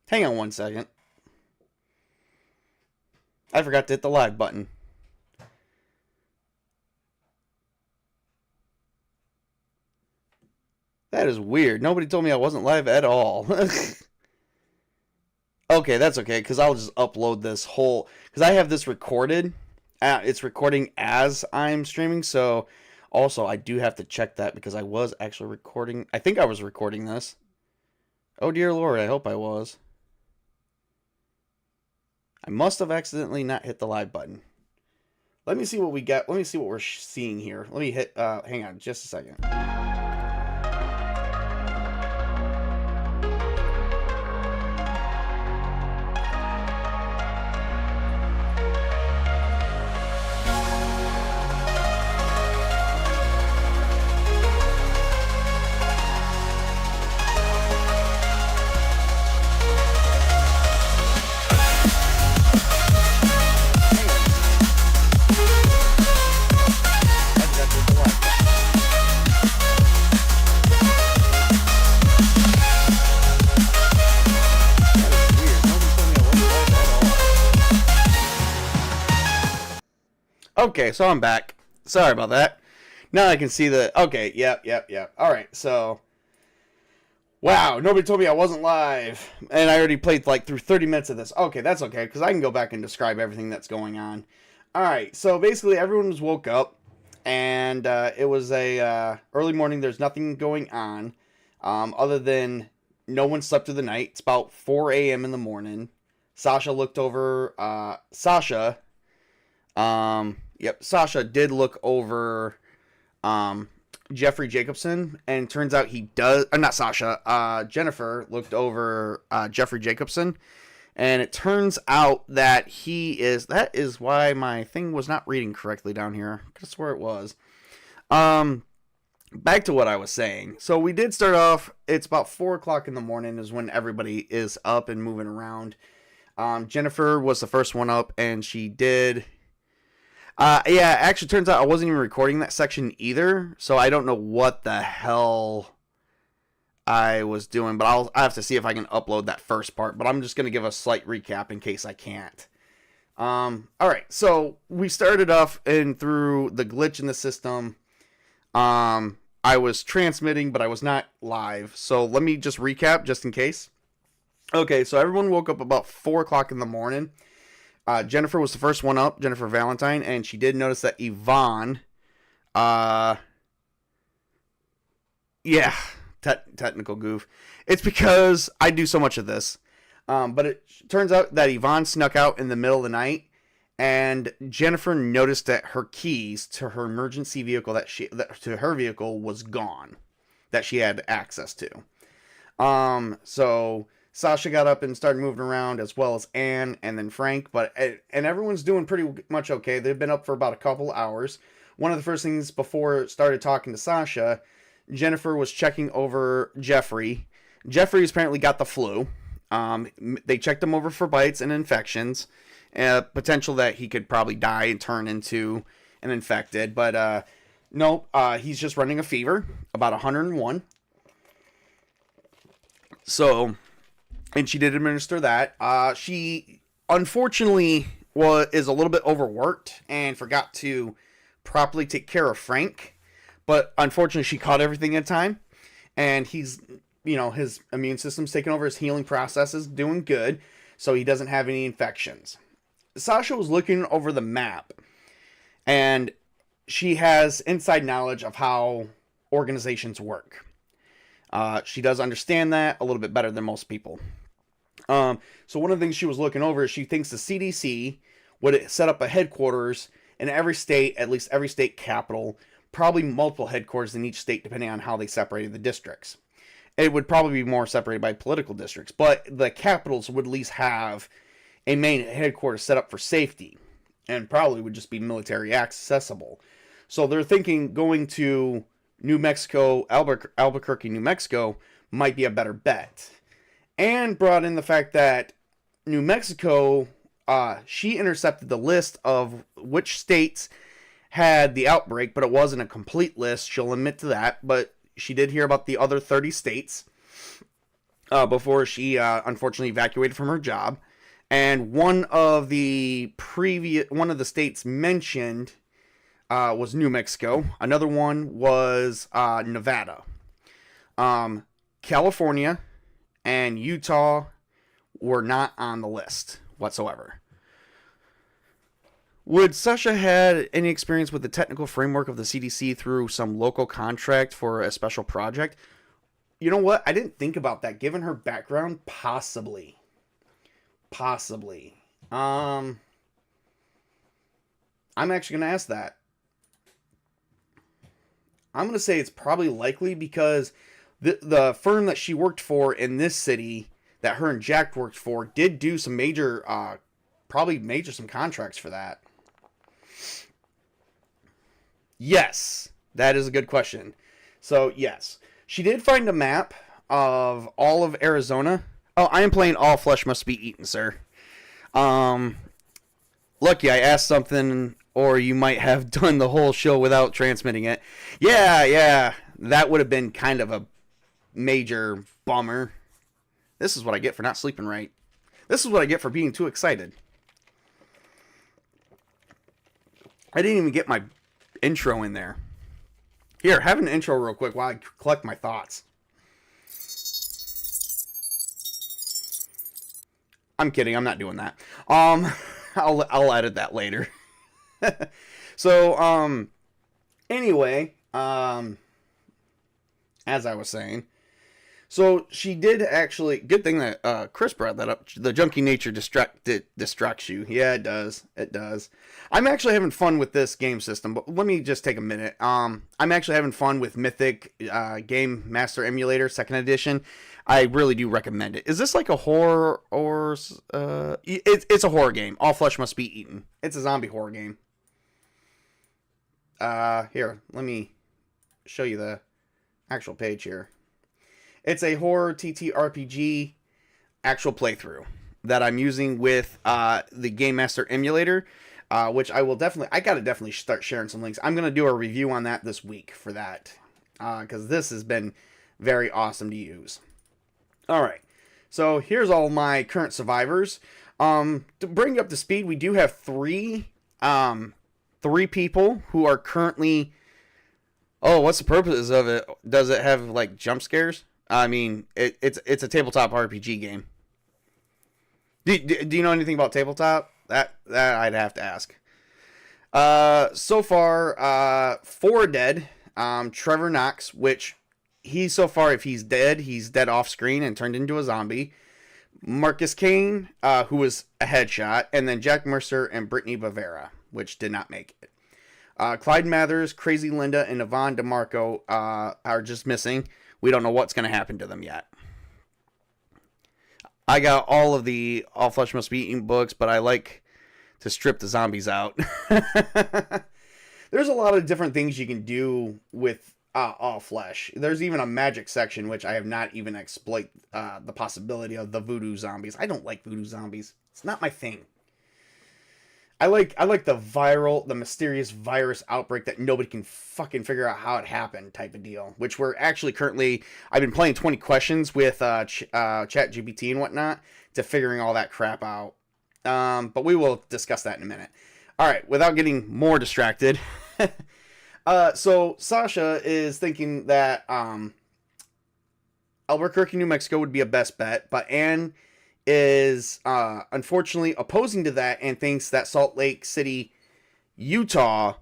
Hang on one second. I forgot to hit the live button. That is weird. Nobody told me I wasn't live at all. Okay, that's okay, because I'll just upload this whole... Because I have this recorded. It's recording as I'm streaming, so... Also, I do have to check that, because I was actually recording... I think I was recording this. Oh, dear Lord, I hope I was. I must have accidentally not hit the live button. Let me see what we got. Let me see what we're seeing here. Let me hit... hang on, just a second. Okay, so I'm back. Sorry about that. Now I can see the... Okay, yep. Alright, so... Wow, nobody told me I wasn't live. And I already played like through 30 minutes of this. Okay, that's okay, because I can go back and describe everything that's going on. Alright, so basically everyone was woke up. And it was a early morning. There's nothing going on. Other than no one slept through the night. It's about 4 a.m. in the morning. Sasha looked over... Sasha did look over Jeffrey Jacobson, and turns out he does... not Sasha. Jennifer looked over Jeffrey Jacobson, and it turns out that he is... That is why my thing was not reading correctly down here. I could have swore it was. Back to what I was saying. So we did start off... It's about 4 o'clock in the morning is when everybody is up and moving around. Jennifer was the first one up, and she did... yeah, actually turns out I wasn't even recording that section either, so I don't know what the hell I was doing, but I have to see if I can upload that first part, but I'm just going to give a slight recap in case I can't. Alright, so we started off and through the glitch in the system. I was transmitting, but I was not live, so let me just recap just in case. Okay, so everyone woke up about 4 o'clock in the morning. Jennifer was the first one up, Jennifer Valentine, and she did notice that Yvonne, technical goof. It's because I do so much of this. But it turns out that Yvonne snuck out in the middle of the night, and Jennifer noticed that her keys to her emergency vehicle to her vehicle was gone, that she had access to. So Sasha got up and started moving around, as well as Anne and then Frank, and everyone's doing pretty much okay. They've been up for about a couple hours. One of the first things before it started talking to Sasha, Jennifer was checking over Jeffrey. Jeffrey apparently got the flu. They checked him over for bites and infections, potential that he could probably die and turn into an infected, but no, he's just running a fever, about 101. So... And she did administer that. She, unfortunately, is a little bit overworked and forgot to properly take care of Frank. But unfortunately, she caught everything in time. And he's, his immune system's taking over, his healing process is doing good. So he doesn't have any infections. Sasha was looking over the map. And she has inside knowledge of how organizations work. She does understand that a little bit better than most people. So one of the things she was looking over is she thinks the CDC would set up a headquarters in every state, at least every state capital, probably multiple headquarters in each state depending on how they separated the districts. It would probably be more separated by political districts, but the capitals would at least have a main headquarters set up for safety, and probably would just be military accessible. So they're thinking going to New Mexico, Albuquerque, New Mexico, might be a better bet. And brought in the fact that New Mexico, she intercepted the list of which states had the outbreak, but it wasn't a complete list. She'll admit to that, but she did hear about the other 30 states. before she unfortunately evacuated from her job. And one of the states mentioned was New Mexico. Another one was Nevada. California and Utah were not on the list whatsoever. Would Sasha had any experience with the technical framework of the CDC through some local contract for a special project? You know what? I didn't think about that. Given her background, possibly. I'm actually going to ask that. I'm going to say it's probably likely because the firm that she worked for in this city that her and Jack worked for did do some major, some contracts for that. Yes, that is a good question. So, yes. She did find a map of all of Arizona. Oh, I am playing All Flesh Must Be Eaten, sir. Lucky I asked something, or you might have done the whole show without transmitting it. Yeah. That would have been kind of a major bummer. This is what I get for not sleeping right. This is what I get for being too excited. I didn't even get my intro in there. Here, have an intro real quick while I collect my thoughts. I'm kidding. I'm not doing that. I'll edit that later. So, anyway, as I was saying, so she did actually. Good thing that Chris brought that up. The junkie nature distracts you. Yeah, it does. It does. I'm actually having fun with this game system, but let me just take a minute. I'm actually having fun with Mythic Game Master Emulator 2nd Edition. I really do recommend it. Is this like a horror or it's a horror game? All Flesh Must Be Eaten. It's a zombie horror game. Here, let me show you the actual page here. It's a horror TTRPG actual playthrough that I'm using with the Game Master Emulator, which I gotta definitely start sharing some links. I'm gonna do a review on that this week for that, because this has been very awesome to use. All right, so here's all my current survivors. To bring you up to speed, we do have three people who are currently. Oh, what's the purpose of it? Does it have like jump scares? I mean, it's a tabletop RPG game. Do you know anything about tabletop? That I'd have to ask. So far, 4 dead. Trevor Knox, which if he's dead off screen and turned into a zombie. Marcus Kane, who was a headshot, and then Jack Mercer and Brittany Bavera, which did not make it. Clyde Mathers, Crazy Linda, and Yvonne DeMarco are just missing. We don't know what's going to happen to them yet. I got all of the All Flesh Must Be Eaten books, but I like to strip the zombies out. There's a lot of different things you can do with All Flesh. There's even a magic section, which I have not even exploit the possibility of the voodoo zombies. I don't like voodoo zombies. It's not my thing. I like the mysterious virus outbreak that nobody can fucking figure out how it happened type of deal. Which we're actually I've been playing 20 questions with ChatGPT and whatnot to figuring all that crap out. But we will discuss that in a minute. All right, without getting more distracted. So Sasha is thinking that Albuquerque, New Mexico would be a best bet, but Anne is unfortunately opposing to that and thinks that Salt Lake City, Utah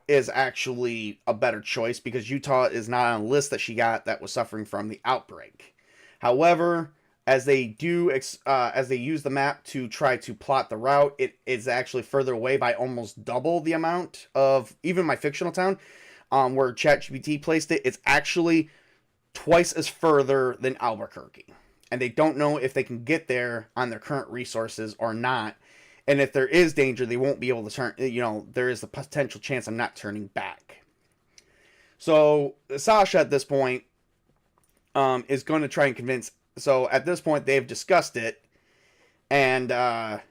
is actually a better choice because Utah is not on a list that she got that was suffering from the outbreak. However, as they use the map to try to plot the route, it is actually further away by almost double the amount of even my fictional town, where ChatGPT placed it. It's actually twice as further than Albuquerque. And they don't know if they can get there on their current resources or not. And if there is danger, they won't be able to turn, there is the potential chance I'm not turning back. So Sasha at this point is going to try and convince. So at this point, they've discussed it. And, and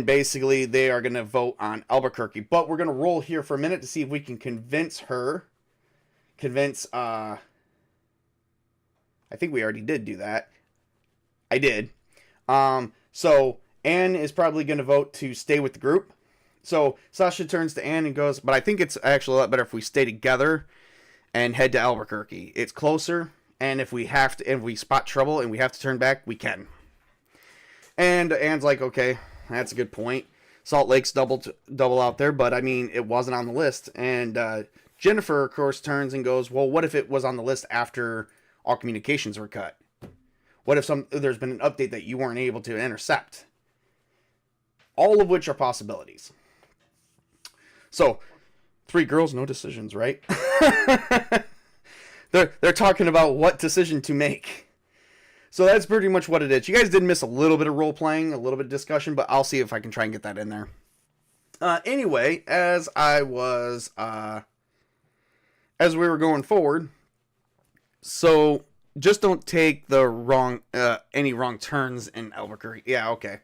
basically they are going to vote on Albuquerque. But we're going to roll here for a minute to see if we can convince her. convince, I think we already did do that. I did. So Anne is probably going to vote to stay with the group. So Sasha turns to Anne and goes, but I think it's actually a lot better if we stay together and head to Albuquerque. It's closer, and if we spot trouble and we have to turn back, we can. And Anne's like, okay, that's a good point. Salt Lake's double out there, but I mean, it wasn't on the list. And Jennifer, of course, turns and goes, well, what if it was on the list after all communications were cut? What if there's been an update that you weren't able to intercept? All of which are possibilities. So, 3 girls, no decisions, right? They're talking about what decision to make. So that's pretty much what it is. You guys did miss a little bit of role playing, a little bit of discussion, but I'll see if I can try and get that in there. Anyway, as we were going forward, so just don't take the any wrong turns in Albuquerque. Yeah, okay.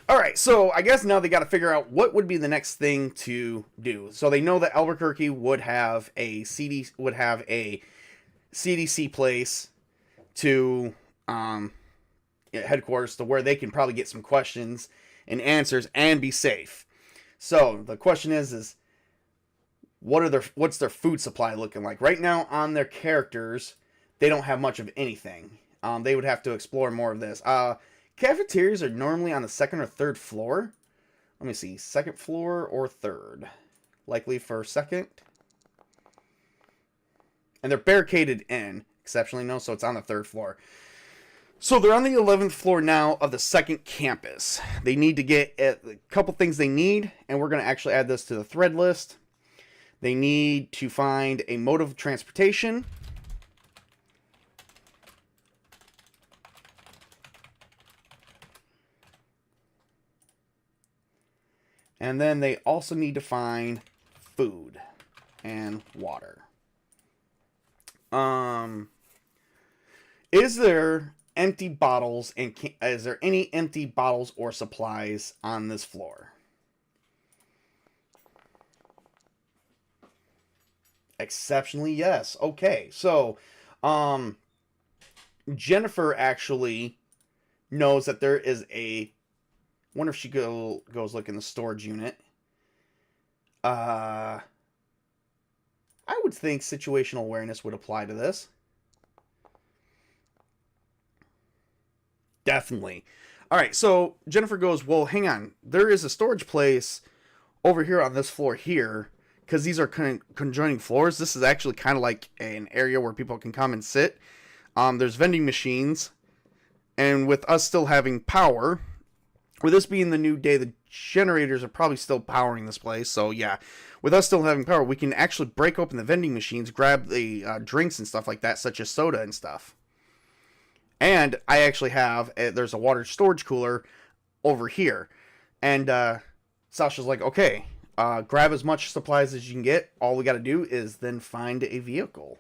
All right, so I guess now they got to figure out what would be the next thing to do. So they know that Albuquerque would have a CDC place to headquarters to where they can probably get some questions and answers and be safe. So the question is what's their food supply looking like right now? On their characters, they don't have much of anything. They would have to explore more of this. Cafeterias are normally on the 2nd or 3rd floor. Let me see, 2nd floor or 3rd. Likely for 2nd. And they're barricaded in. Exceptionally no, so it's on the 3rd floor. So they're on the 11th floor now of the 2nd campus. They need to get a couple things they need, and we're going to actually add this to the thread list. They need to find a mode of transportation. And then they also need to find food and water. Is there empty bottles and is there any empty bottles or supplies on this floor? Exceptionally, yes. Okay, so Jennifer actually knows that there is a. Wonder if she goes look in the storage unit. I would think situational awareness would apply to this. Definitely. All right, so Jennifer goes, well, hang on. There is a storage place over here on this floor here, because these are conjoining floors. This is actually kind of like an area where people can come and sit. There's vending machines, and with us still having power, with this being the new day, the generators are probably still powering this place. So yeah, with us still having power, we can actually break open the vending machines, grab the drinks and stuff like that, such as soda and stuff. And I actually have, there's a water storage cooler over here. And Sasha's like, okay, grab as much supplies as you can get. All we got to do is then find a vehicle.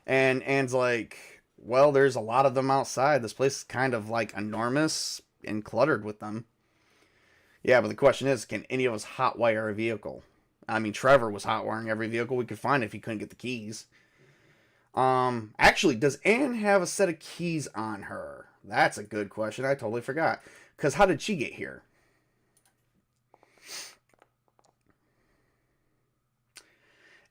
And Anne's like, well, there's a lot of them outside. This place is kind of like enormous and cluttered with them. Yeah, but the question is, can any of us hotwire a vehicle? I mean, Trevor was hotwiring every vehicle we could find if he couldn't get the keys. Actually, does Anne have a set of keys on her? That's a good question. I totally forgot. Because how did she get here?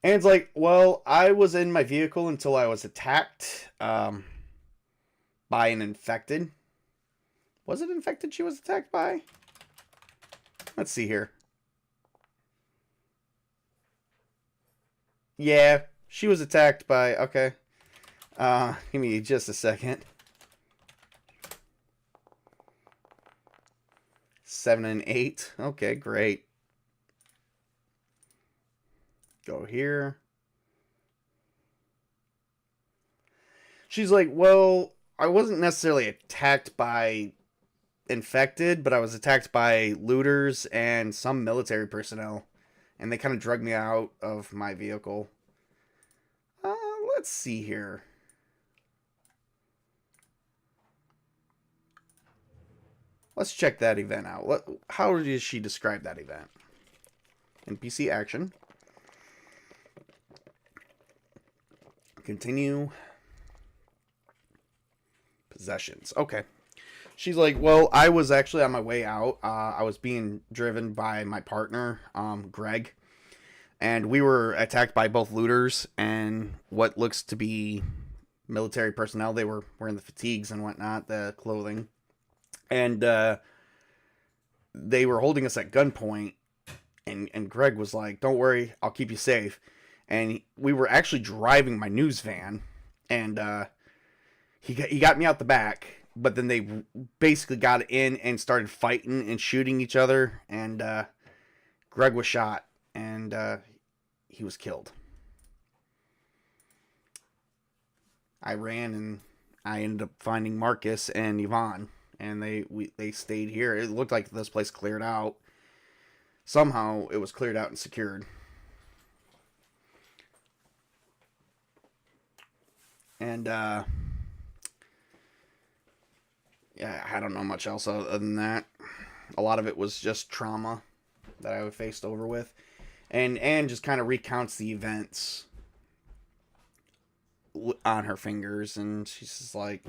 Anne's like, well, I was in my vehicle until I was attacked by an infected. Was it infected she was attacked by? Let's see here. Yeah, she was attacked by... Okay. Give me just a second. 7 and 8. Okay, great. Go here. She's like, well, I wasn't necessarily attacked by infected, but I was attacked by looters and some military personnel, and they kind of dragged me out of my vehicle. Let's see here. Let's check that event out. How does she describe that event? NPC action. Continue. Possessions. Okay. She's like, well, I was actually on my way out. I was being driven by my partner, Greg, and we were attacked by both looters and what looks to be military personnel. They were wearing the fatigues and whatnot, the clothing, and they were holding us at gunpoint. And Greg was like, "Don't worry, I'll keep you safe." And we were actually driving my news van, and he got me out the back. But then they basically got in and started fighting and shooting each other. And Greg was shot. And he was killed. I ran and I ended up finding Marcus and Yvonne. And they stayed here. It looked like this place cleared out. Somehow it was cleared out and secured. And yeah, I don't know much else other than that. A lot of it was just trauma that I faced over with. And just kind of recounts the events on her fingers. And she's just like,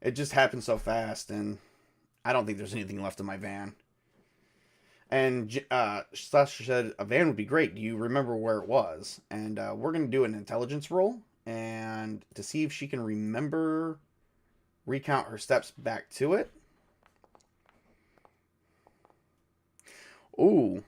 it just happened so fast. And I don't think there's anything left in my van. And Sasha said, a van would be great. Do you remember where it was? And we're going to do an intelligence roll. And to see if she can recount her steps back to it. Ooh.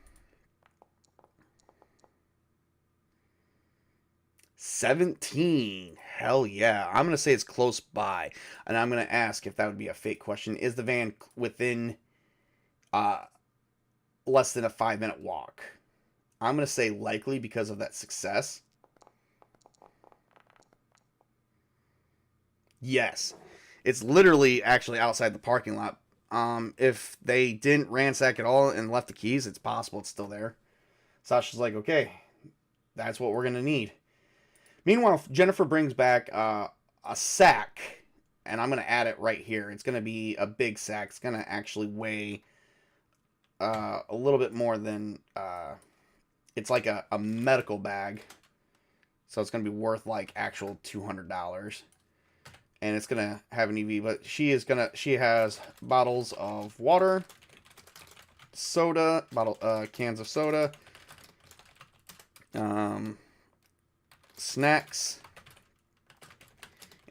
17. Hell yeah. I'm going to say it's close by. And I'm going to ask if that would be a fake question. Is the van within less than a 5-minute walk? I'm going to say likely because of that success. Yes. It's literally actually outside the parking lot. If they didn't ransack it all and left the keys, it's possible it's still there. Sasha's like, okay, that's what we're going to need. Meanwhile, Jennifer brings back a sack, and I'm going to add it right here. It's going to be a big sack. It's going to actually weigh a little bit more than... it's like a medical bag. So it's going to be worth like actual $200. And it's going to have an EV, but she has bottles of water, soda, cans of soda, snacks,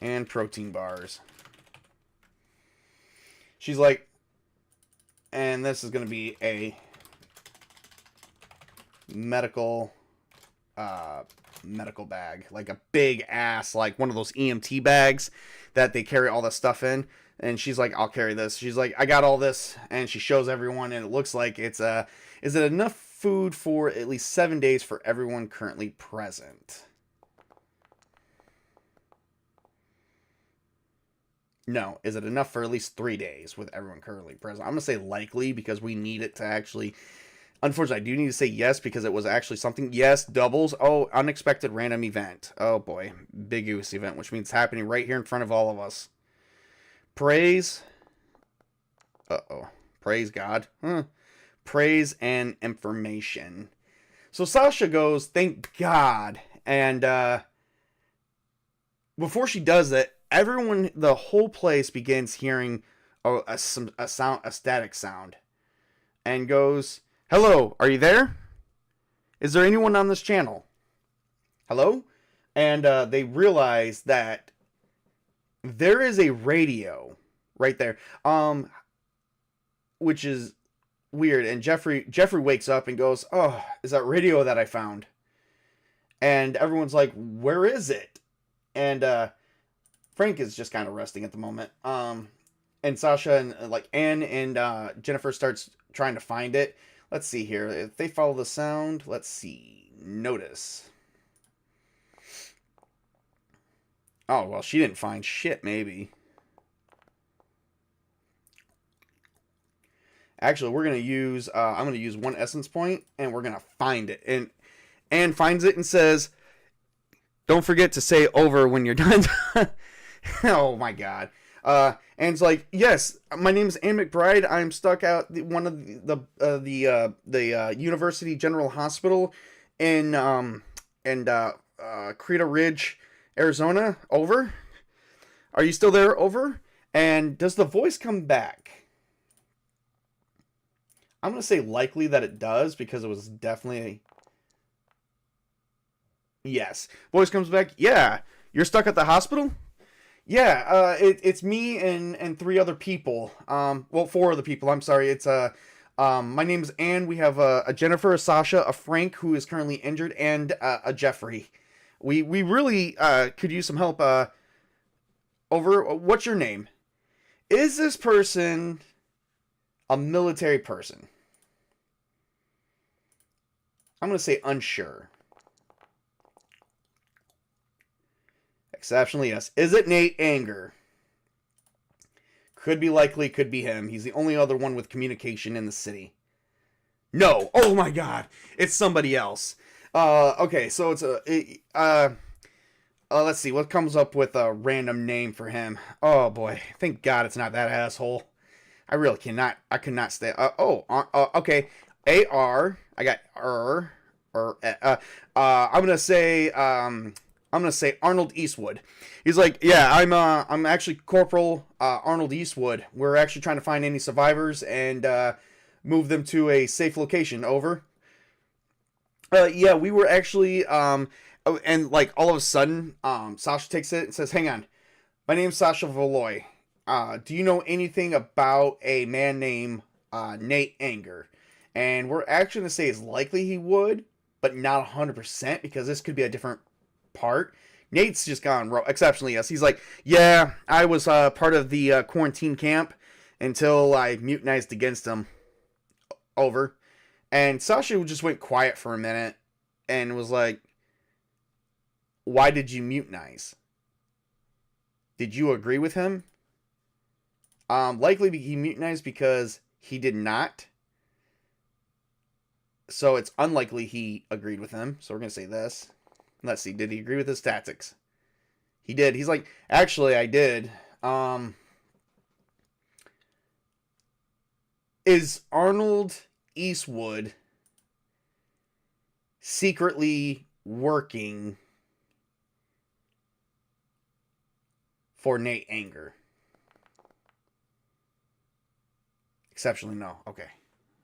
and protein bars. She's like, and this is going to be a medical bag, like a big ass, like one of those EMT bags that they carry all the stuff in. And she's like, I'll carry this. She's like, I got all this. And she shows everyone, and it looks like it's is it enough food for at least 7 days for everyone currently present? No. Is it enough for at least 3 days with everyone currently present? I'm going to say likely because we need it to actually... Unfortunately, I do need to say yes because it was actually something. Yes, doubles. Oh, unexpected random event. Oh, boy. Big goose event, which means it's happening right here in front of all of us. Praise. Uh-oh. Praise God. Praise and information. So Sasha goes, thank God. And before she does that, everyone, the whole place begins hearing a static sound. And goes... Hello, are you there? Is there anyone on this channel? Hello? And they realize that there is a radio right there, which is weird. And Jeffrey wakes up and goes, oh, is that radio that I found? And everyone's like, where is it? And Frank is just kind of resting at the moment. And Sasha and like Anne and Jennifer starts trying to find it. Let's see here. If they follow the sound, let's see. Notice. Oh, well, she didn't find shit, maybe. Actually, we're going to use... I'm going to use 1 essence point, and we're going to find it. And Anne finds it and says, don't forget to say over when you're done. Oh, my God. And it's like, yes, my name is Anne McBride. I'm stuck out one of the University General Hospital in Creta Ridge, Arizona, over. Are you still there, over? And does the voice come back? I'm going to say likely that it does because it was definitely yes. Voice comes back. Yeah. You're stuck at the hospital? Yeah, it's me and three other people. Well, four other people. I'm sorry. It's my name's Anne. We have a Jennifer, a Sasha, a Frank who is currently injured, and a Jeffrey. We really could use some help. Over. What's your name? Is this person a military person? I'm gonna say unsure. Exceptionally, yes. Is it Nate Anger? Could be likely, could be him. He's the only other one with communication in the city. No. Oh my god. It's somebody else. Okay, so it's let's see what comes up with a random name for him. Oh boy. Thank God it's not that asshole. I really cannot. I could not stay. Okay. AR. I got I'm gonna say Arnold Eastwood. He's like, yeah, I'm actually Corporal Arnold Eastwood. We're actually trying to find any survivors and move them to a safe location. Over. Yeah, we were actually and like all of a sudden, Sasha takes it and says, "Hang on, my name's Sasha Valoy. Do you know anything about a man named Nate Anger?" And we're actually gonna say it's likely he would, but not 100% because this could be a different part. Nate's just gone exceptionally yes. He's like, yeah, I was part of the quarantine camp until I mutinized against him. Over. And Sasha just went quiet for a minute and was like, why did you mutinize? Did you agree with him? Likely he mutinized because he did not. So it's unlikely he agreed with him. So we're going to say this. Let's see. Did he agree with his tactics? He did. He's like, actually, I did. Is Arnold Eastwood secretly working for Nate Anger? Exceptionally, no. Okay.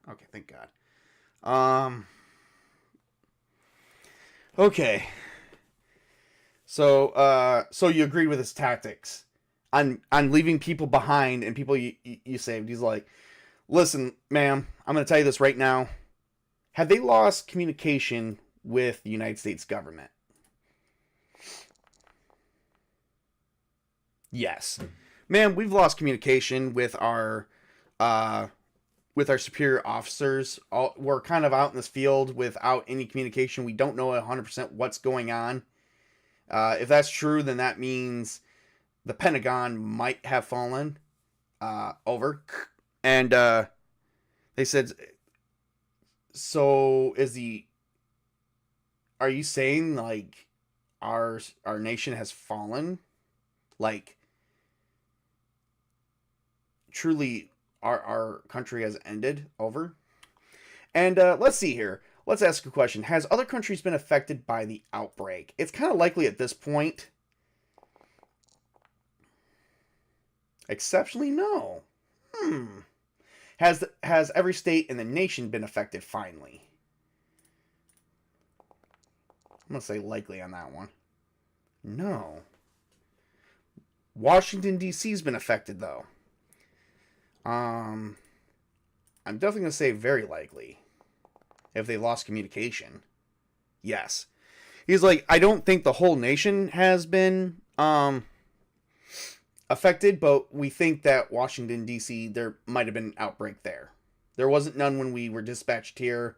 Okay, thank God. Okay. So you agreed with his tactics on leaving people behind and people you saved. He's like, listen, ma'am, I'm going to tell you this right now. Have they lost communication with the United States government? Yes. Ma'am, we've lost communication with our superior officers. We're kind of out in this field without any communication. We don't know 100% what's going on. If that's true, then that means the Pentagon might have fallen. Over. And they said, so are you saying like our nation has fallen? Like truly our country has ended? Over. And let's see here. Let's ask a question. Has other countries been affected by the outbreak? It's kind of likely at this point. Exceptionally, no. Has every state in the nation been affected finally? I'm going to say likely on that one. No. Washington, D.C.'s been affected, though. I'm definitely going to say very likely. If they lost communication. Yes. He's like, I don't think the whole nation has been affected, but we think that Washington, D.C., there might have been an outbreak there. There wasn't none when we were dispatched here.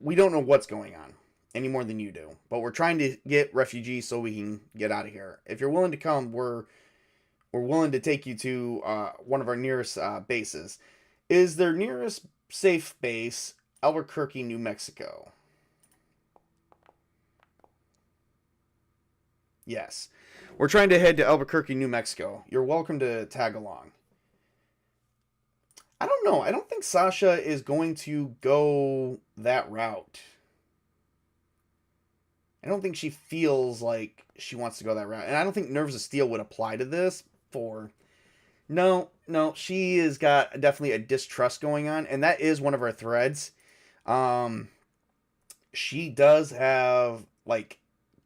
We don't know what's going on any more than you do, but we're trying to get refugees so we can get out of here. If you're willing to come, we're willing to take you to one of our nearest bases. Is their nearest safe base Albuquerque, New Mexico? Yes. We're trying to head to Albuquerque, New Mexico. You're welcome to tag along. I don't know. I don't think Sasha is going to go that route. I don't think she feels like she wants to go that route. And I don't think Nerves of Steel would apply to this for... No, she has got definitely a distrust going on, and that is one of our threads. She does have, like,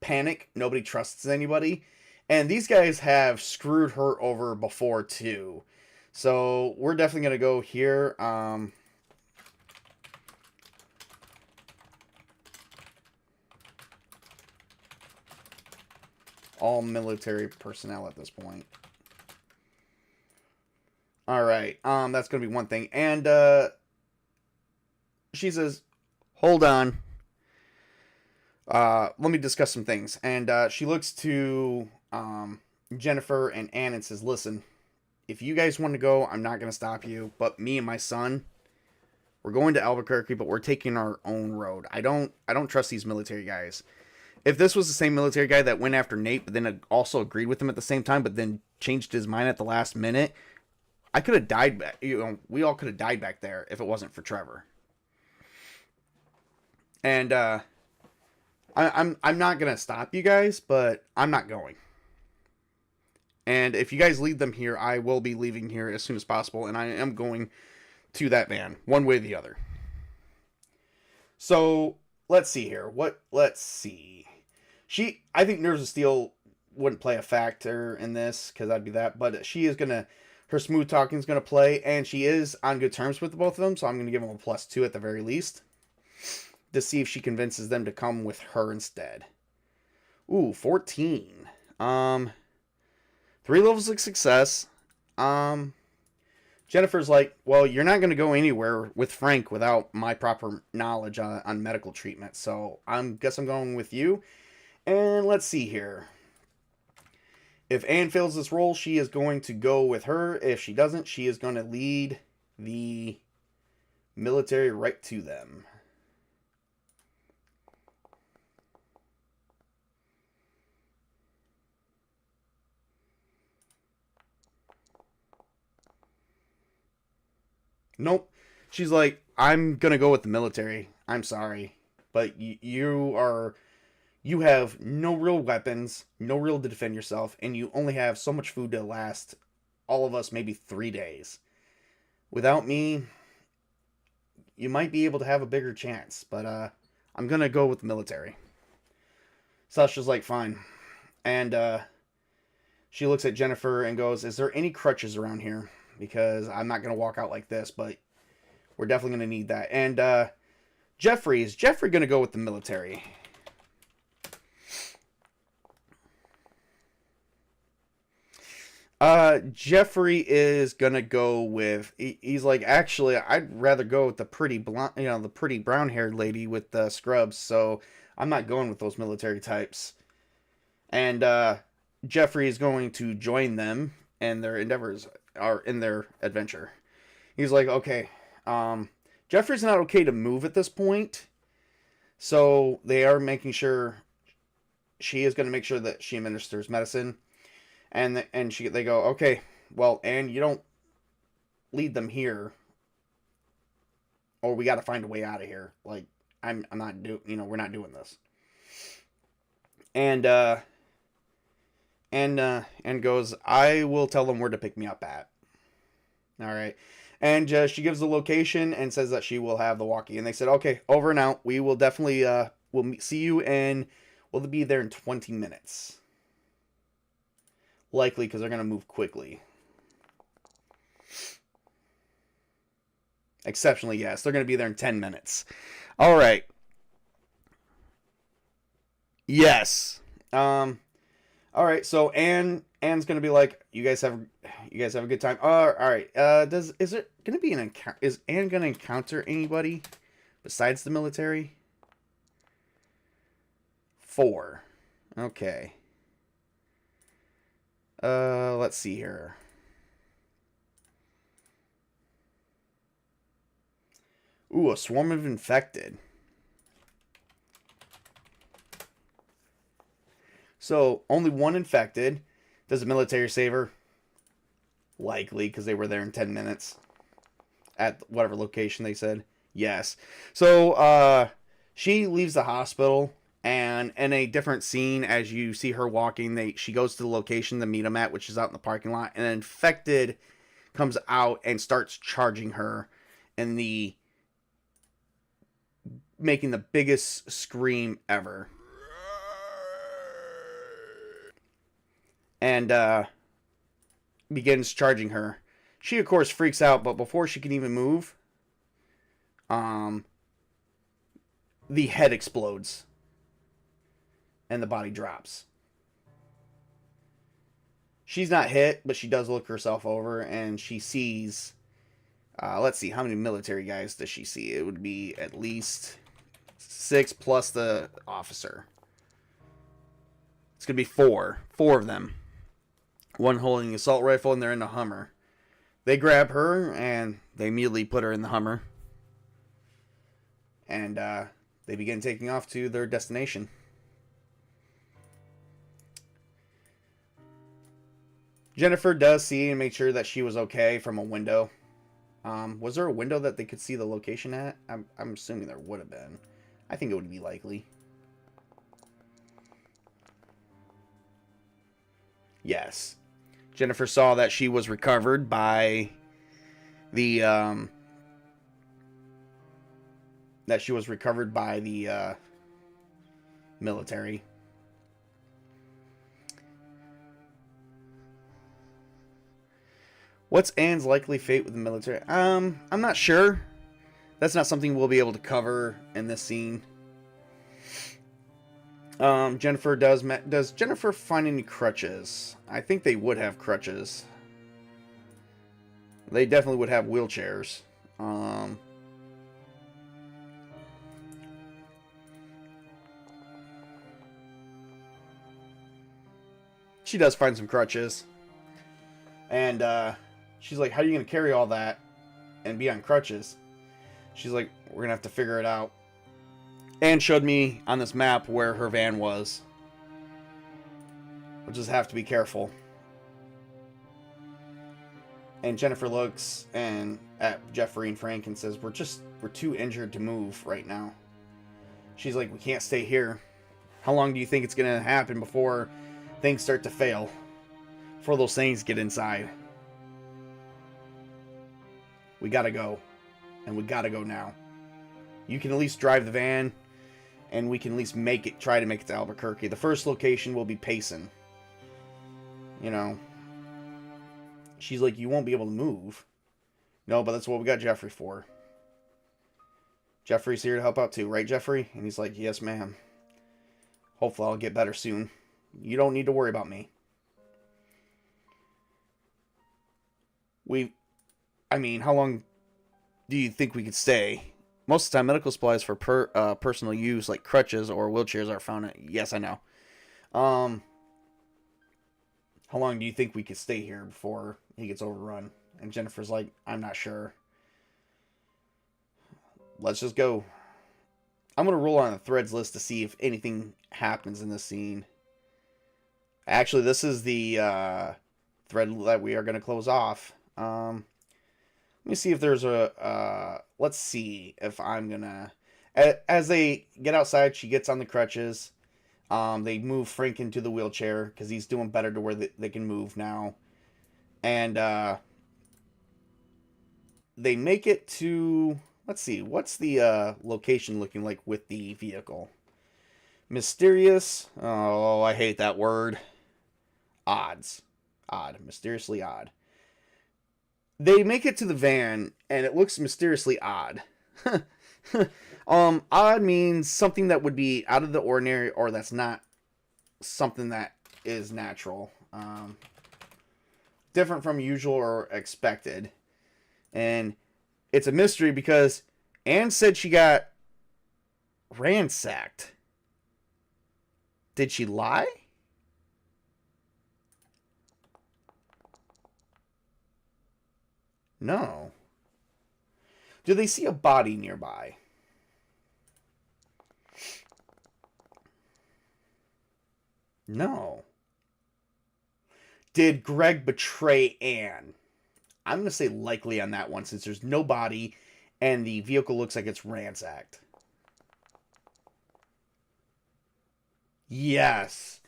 panic. Nobody trusts anybody. And these guys have screwed her over before, too. So, we're definitely going to go here. All military personnel at this point. Alright, that's going to be one thing. And, she says, hold on. Let me discuss some things. And, she looks to, Jennifer and Anne and says, listen, if you guys want to go, I'm not going to stop you. But me and my son, we're going to Albuquerque, but we're taking our own road. I don't trust these military guys. If this was the same military guy that went after Nate, but then also agreed with him at the same time, but then changed his mind at the last minute, I could have died back. We all could have died back there if it wasn't for Trevor. And I'm not gonna stop you guys, but I'm not going. And if you guys lead them here, I will be leaving here as soon as possible, and I am going to that van, one way or the other. So let's see here. Let's see. I think Nerves of Steel wouldn't play a factor in this because I'd be that, but she is gonna. Her smooth talking is going to play, and she is on good terms with both of them, so I'm going to give them a +2 at the very least to see if she convinces them to come with her instead. Ooh, 14. 3 levels of success. Jennifer's like, well, you're not going to go anywhere with Frank without my proper knowledge on medical treatment, so guess I'm going with you. And let's see here. If Anne fails this role, she is going to go with her. If she doesn't, she is going to lead the military right to them. Nope. She's like, I'm going to go with the military. I'm sorry. But you have no real weapons, no real to defend yourself, and you only have so much food to last all of us maybe 3 days. Without me, you might be able to have a bigger chance, but I'm going to go with the military. Sasha's like, fine. And she looks at Jennifer and goes, is there any crutches around here? Because I'm not going to walk out like this, but we're definitely going to need that. And is Jeffrey going to go with the military? Jeffrey is gonna go with. He's like, actually, I'd rather go with the pretty blonde, the pretty brown-haired lady with the scrubs. So I'm not going with those military types. And Jeffrey is going to join them, and their endeavors are in their adventure. He's like, okay, Jeffrey's not okay to move at this point, so they are making sure. She is going to make sure that she administers medicine. And they go, okay, well, and you don't lead them here, or we got to find a way out of here. Like, I'm not we're not doing this. And goes, I will tell them where to pick me up at. All right. And she gives the location and says that she will have the walkie. And they said, okay, over and out. We will definitely, see you, and we'll be there in 20 minutes. Likely, because they're going to move quickly. Exceptionally, yes. They're going to be there in 10 minutes. All right. Yes. All right. So Anne's going to be like, you guys have a good time. All right. Is it going to be an encounter? Is Anne going to encounter anybody besides the military? 4. Okay. Let's see here. Ooh, a swarm of infected. So, only 1 infected. Does the military save her? Likely, because they were there in 10 minutes. At whatever location they said. Yes. So, she leaves the hospital, And in a different scene, as you see her walking, she goes to the location to meet him at, which is out in the parking lot. And an infected comes out and starts charging her, in the making the biggest scream ever. And begins charging her. She, of course, freaks out, but before she can even move, the head explodes and the body drops. She's not hit, but she does look herself over, and she sees, let's see, how many military guys does she see? It would be at least 6 plus the officer. It's going to be 4 of them. One holding an assault rifle, and they're in a Hummer. They grab her, and they immediately put her in the Hummer. And they begin taking off to their destination. Jennifer does see and make sure that she was okay from a window. Was there a window that they could see the location at? I'm assuming there would have been. I think it would be likely. Yes. Jennifer saw that she was recovered by the military. What's Anne's likely fate with the military? I'm not sure. That's not something we'll be able to cover in this scene. Jennifer does Jennifer find any crutches? I think they would have crutches. They definitely would have wheelchairs. She does find some crutches. And she's like, how are you going to carry all that and be on crutches? She's like, we're going to have to figure it out. And showed me on this map where her van was. We'll just have to be careful. And Jennifer looks at Jeffrey and Frank and says, we're too injured to move right now. She's like, we can't stay here. How long do you think it's going to happen before things start to fail? Before those things get inside? We gotta go. And we gotta go now. You can at least drive the van, and we can at least try to make it to Albuquerque. The first location will be Payson. You know. She's like, you won't be able to move. No, but that's what we got Jeffrey for. Jeffrey's here to help out too, right, Jeffrey? And he's like, yes, ma'am. Hopefully I'll get better soon. You don't need to worry about me. How long do you think we could stay? Most of the time, medical supplies for personal use, like crutches or wheelchairs, are found. Yes, I know. How long do you think we could stay here before he gets overrun? And Jennifer's like, I'm not sure. Let's just go. I'm going to roll on the threads list to see if anything happens in this scene. Actually, this is the thread that we are going to close off. Let me see if there's let's see if I'm going to... As they get outside, she gets on the crutches. They move Frank into the wheelchair because he's doing better to where they can move now. And they make it to... Let's see, what's the location looking like with the vehicle? Mysterious. Oh, I hate that word. Odds. Odd. Mysteriously odd. They make it to the van, and it looks mysteriously odd. Odd means something that would be out of the ordinary, or that's not something that is natural. Different from usual or expected. And it's a mystery because Anne said she got ransacked. Did she lie? No. Do they see a body nearby? No. Did Greg betray Anne? I'm going to say likely on that one, since there's no body and the vehicle looks like it's ransacked. Yes.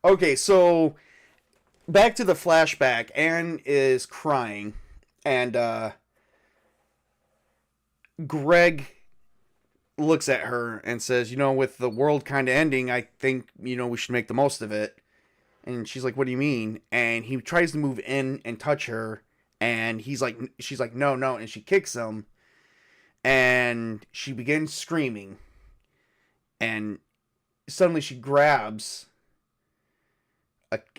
Okay, so back to the flashback. Anne is crying, and Greg looks at her and says, with the world kind of ending, I think, we should make the most of it. And she's like, what do you mean? And he tries to move in and touch her, and she's like, no, no. And she kicks him, and she begins screaming. And suddenly she grabs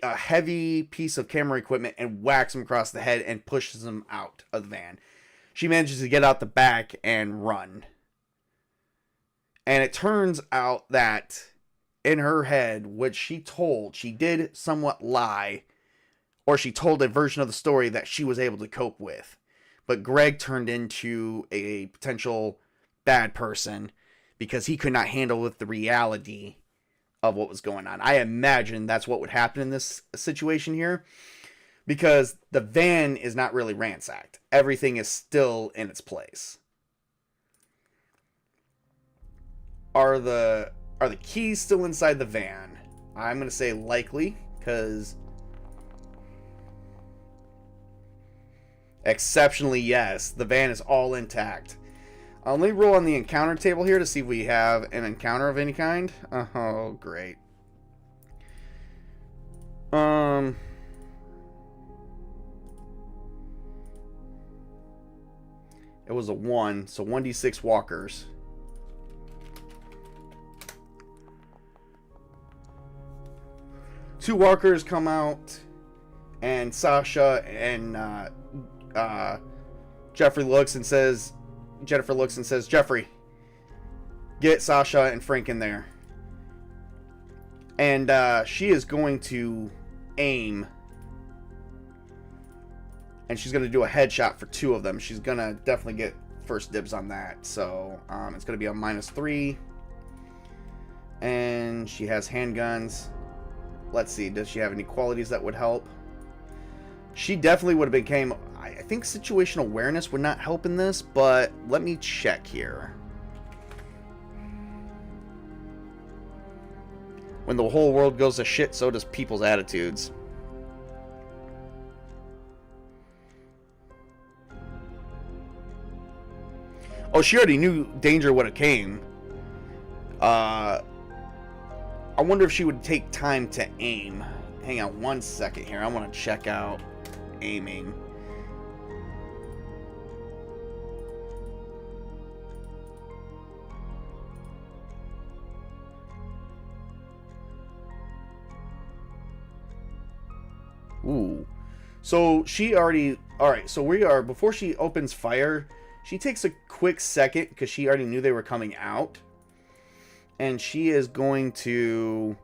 a heavy piece of camera equipment and whacks him across the head and pushes him out of the van. She manages to get out the back and run. And it turns out that in her head, what she did somewhat lie, or she told a version of the story that she was able to cope with. But Greg turned into a potential bad person because he could not handle with the reality of what was going on. I imagine that's what would happen in this situation here, because the van is not really ransacked. Everything is still in its place. Are the keys still inside the van? I'm going to say likely, because exceptionally yes, the van is all intact. Let me roll on the encounter table here to see if we have an encounter of any kind. Oh, great. It was a 1, so 1d6 walkers. Two walkers come out, and Sasha and Jennifer looks and says, Jeffrey, get Sasha and Frank in there. And she is going to aim. And she's going to do a headshot for 2 of them. She's going to definitely get first dibs on that. So it's going to be a -3. And she has handguns. Let's see, does she have any qualities that would help? She definitely would have became... I think situational awareness would not help in this, but let me check here. When the whole world goes to shit, so does people's attitudes. Oh, she already knew danger would have came. I wonder if she would take time to aim. Hang on one second here. I want to check out aiming. Ooh. So she already... Alright, so we are... Before she opens fire, she takes a quick second because she already knew they were coming out. And she is going to...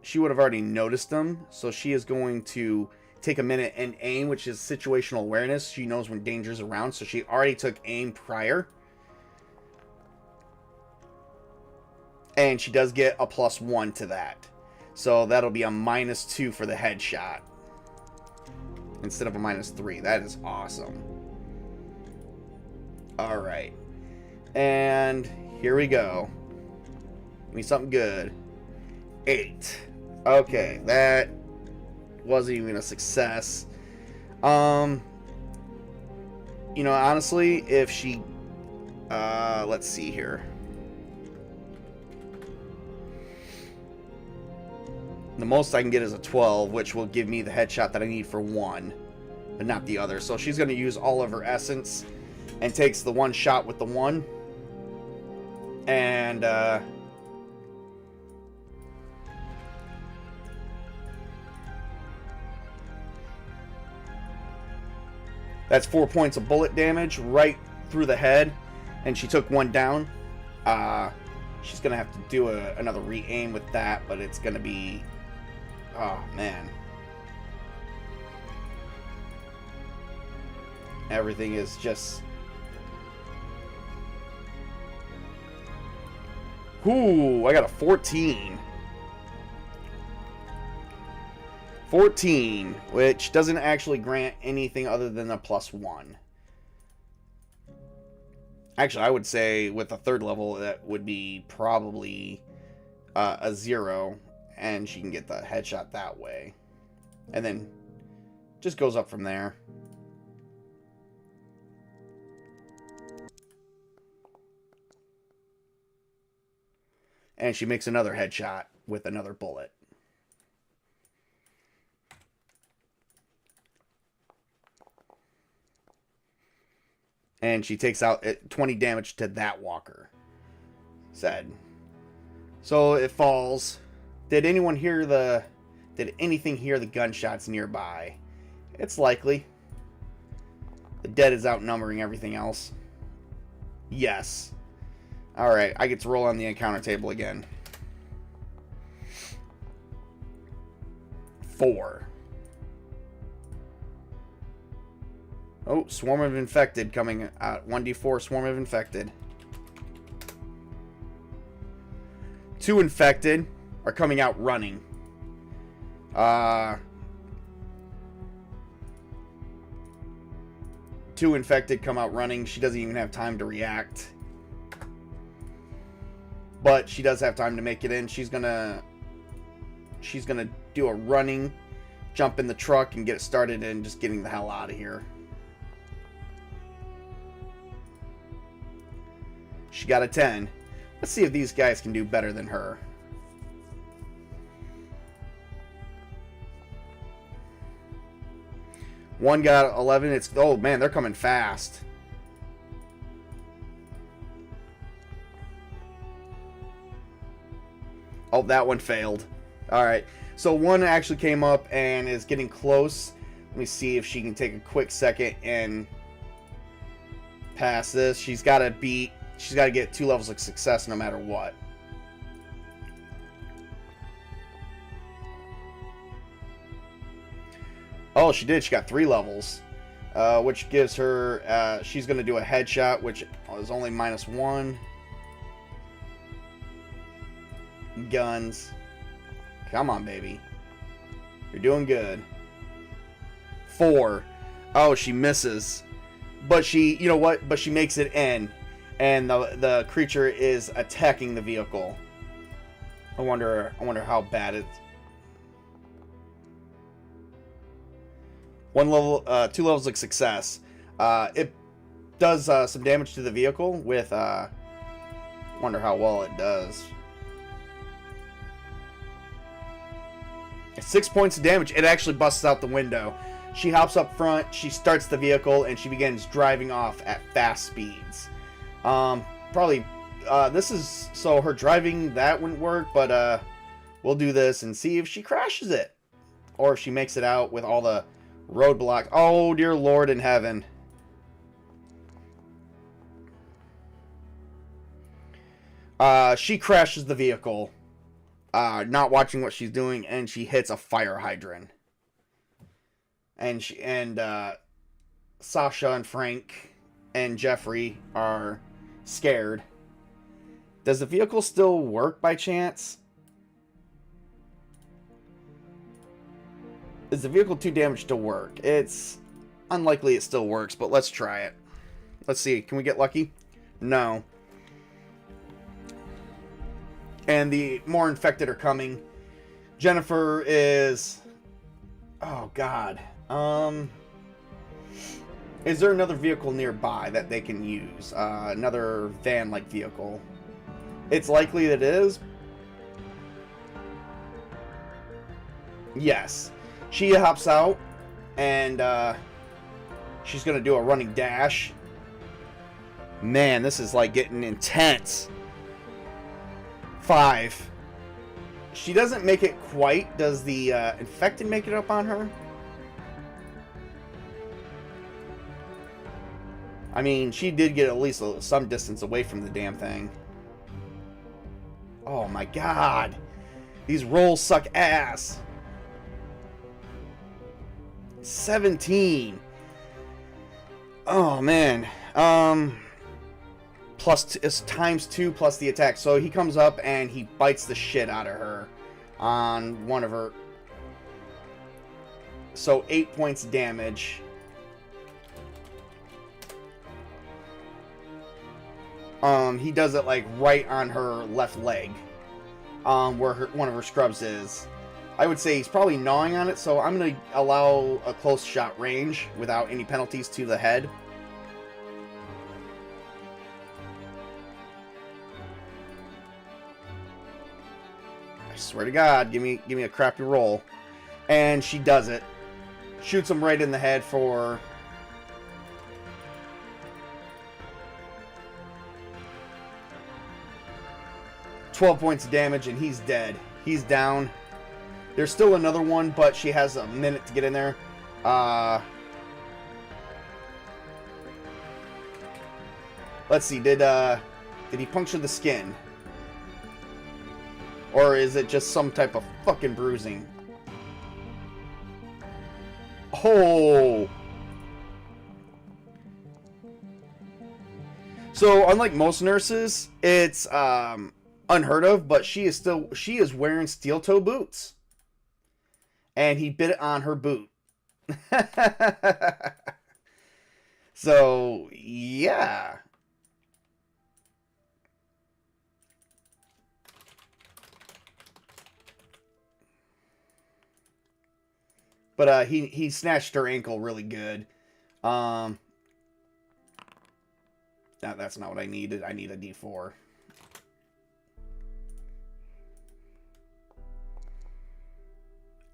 She would have already noticed them. So she is going to take a minute and aim, which is situational awareness. She knows when danger's around. So she already took aim prior. And she does get a +1 to that. So that'll be a -2 for the headshot. Instead of a -3. That is awesome. Alright. And here we go. Give me something good. 8. Okay, that wasn't even a success. You know, honestly, if she... let's see here. The most I can get is a 12, which will give me the headshot that I need for 1, but not the other. So she's going to use all of her essence and takes the one shot with the 1. And, that's 4 points of bullet damage right through the head. And she took 1 down. She's going to have to do another re-aim with that, but it's going to be... Oh, man. Everything is just... Ooh, I got a 14. 14, which doesn't actually grant anything other than a +1. Actually, I would say with a 3rd level, that would be probably a 0, and she can get the headshot that way. And then just goes up from there. And she makes another headshot with another bullet. And she takes out 20 damage to that walker. Sad. So it falls. Did anything hear the gunshots nearby? It's likely. The dead is outnumbering everything else. Yes. Alright, I get to roll on the encounter table again. 4. Oh, Swarm of Infected coming out. 1d4 Swarm of Infected. 2 Infected are coming out running. 2 Infected come out running. She doesn't even have time to react. But she does have time to make it in. She's gonna do a running, jump in the truck and get it started and just getting the hell out of here. She got a 10. Let's see if these guys can do better than her. One got 11. It's, oh man, they're coming fast. Oh, that one failed. Alright, so one actually came up and is getting close. Let me see if she can take a quick second and pass this. She's got to get 2 levels of success no matter what. Oh, she did. She got 3 levels, which gives her, she's going to do a headshot, which is only -1. Guns. Come on, baby. You're doing good. 4. Oh, she misses. But she, you know what? But she makes it in. And the creature is attacking the vehicle. I wonder how bad it's. 1 level, 2 levels of success. It does some damage to the vehicle with. Wonder how well it does. 6 points of damage. It actually busts out the window. She hops up front. She starts the vehicle and she begins driving off at fast speeds. Probably. This is so her driving that wouldn't work, but we'll do this and see if she crashes it, or if she makes it out with all the roadblocks. Oh dear Lord in heaven. She crashes the vehicle, not watching what she's doing, and she hits a fire hydrant. And Sasha and Frank and Jeffrey are scared. Does the vehicle still work by chance? Is the vehicle too damaged to work? It's unlikely it still works, but let's try it. Let's see. Can we get lucky? No. And the more infected are coming. Jennifer is... Oh, God. Is there another vehicle nearby that they can use? Another van-like vehicle? It's likely that it is. Yes. She hops out, and she's going to do a running dash. Man, this is like getting intense. 5. She doesn't make it quite. Does the infected make it up on her? I mean, she did get at least some distance away from the damn thing. Oh my God. These rolls suck ass. 17. Oh man. Plus it's ×2 plus the attack. So he comes up and he bites the shit out of her on one of her. So 8 points damage. He does it like right on her left leg, where one of her scrubs is. I would say he's probably gnawing on it, so I'm going to allow a close shot range without any penalties to the head. I swear to God, give me a crappy roll. And she does it. Shoots him right in the head for 12 points of damage, and he's dead. He's down. There's still another one, but she has a minute to get in there. Let's see. Did he puncture the skin? Or is it just some type of fucking bruising? Oh! So, unlike most nurses, it's unheard of, but she is wearing steel toe boots. And he bit it on her boot. So, yeah. But he snatched her ankle really good. No, that's not what I needed. I need a D4.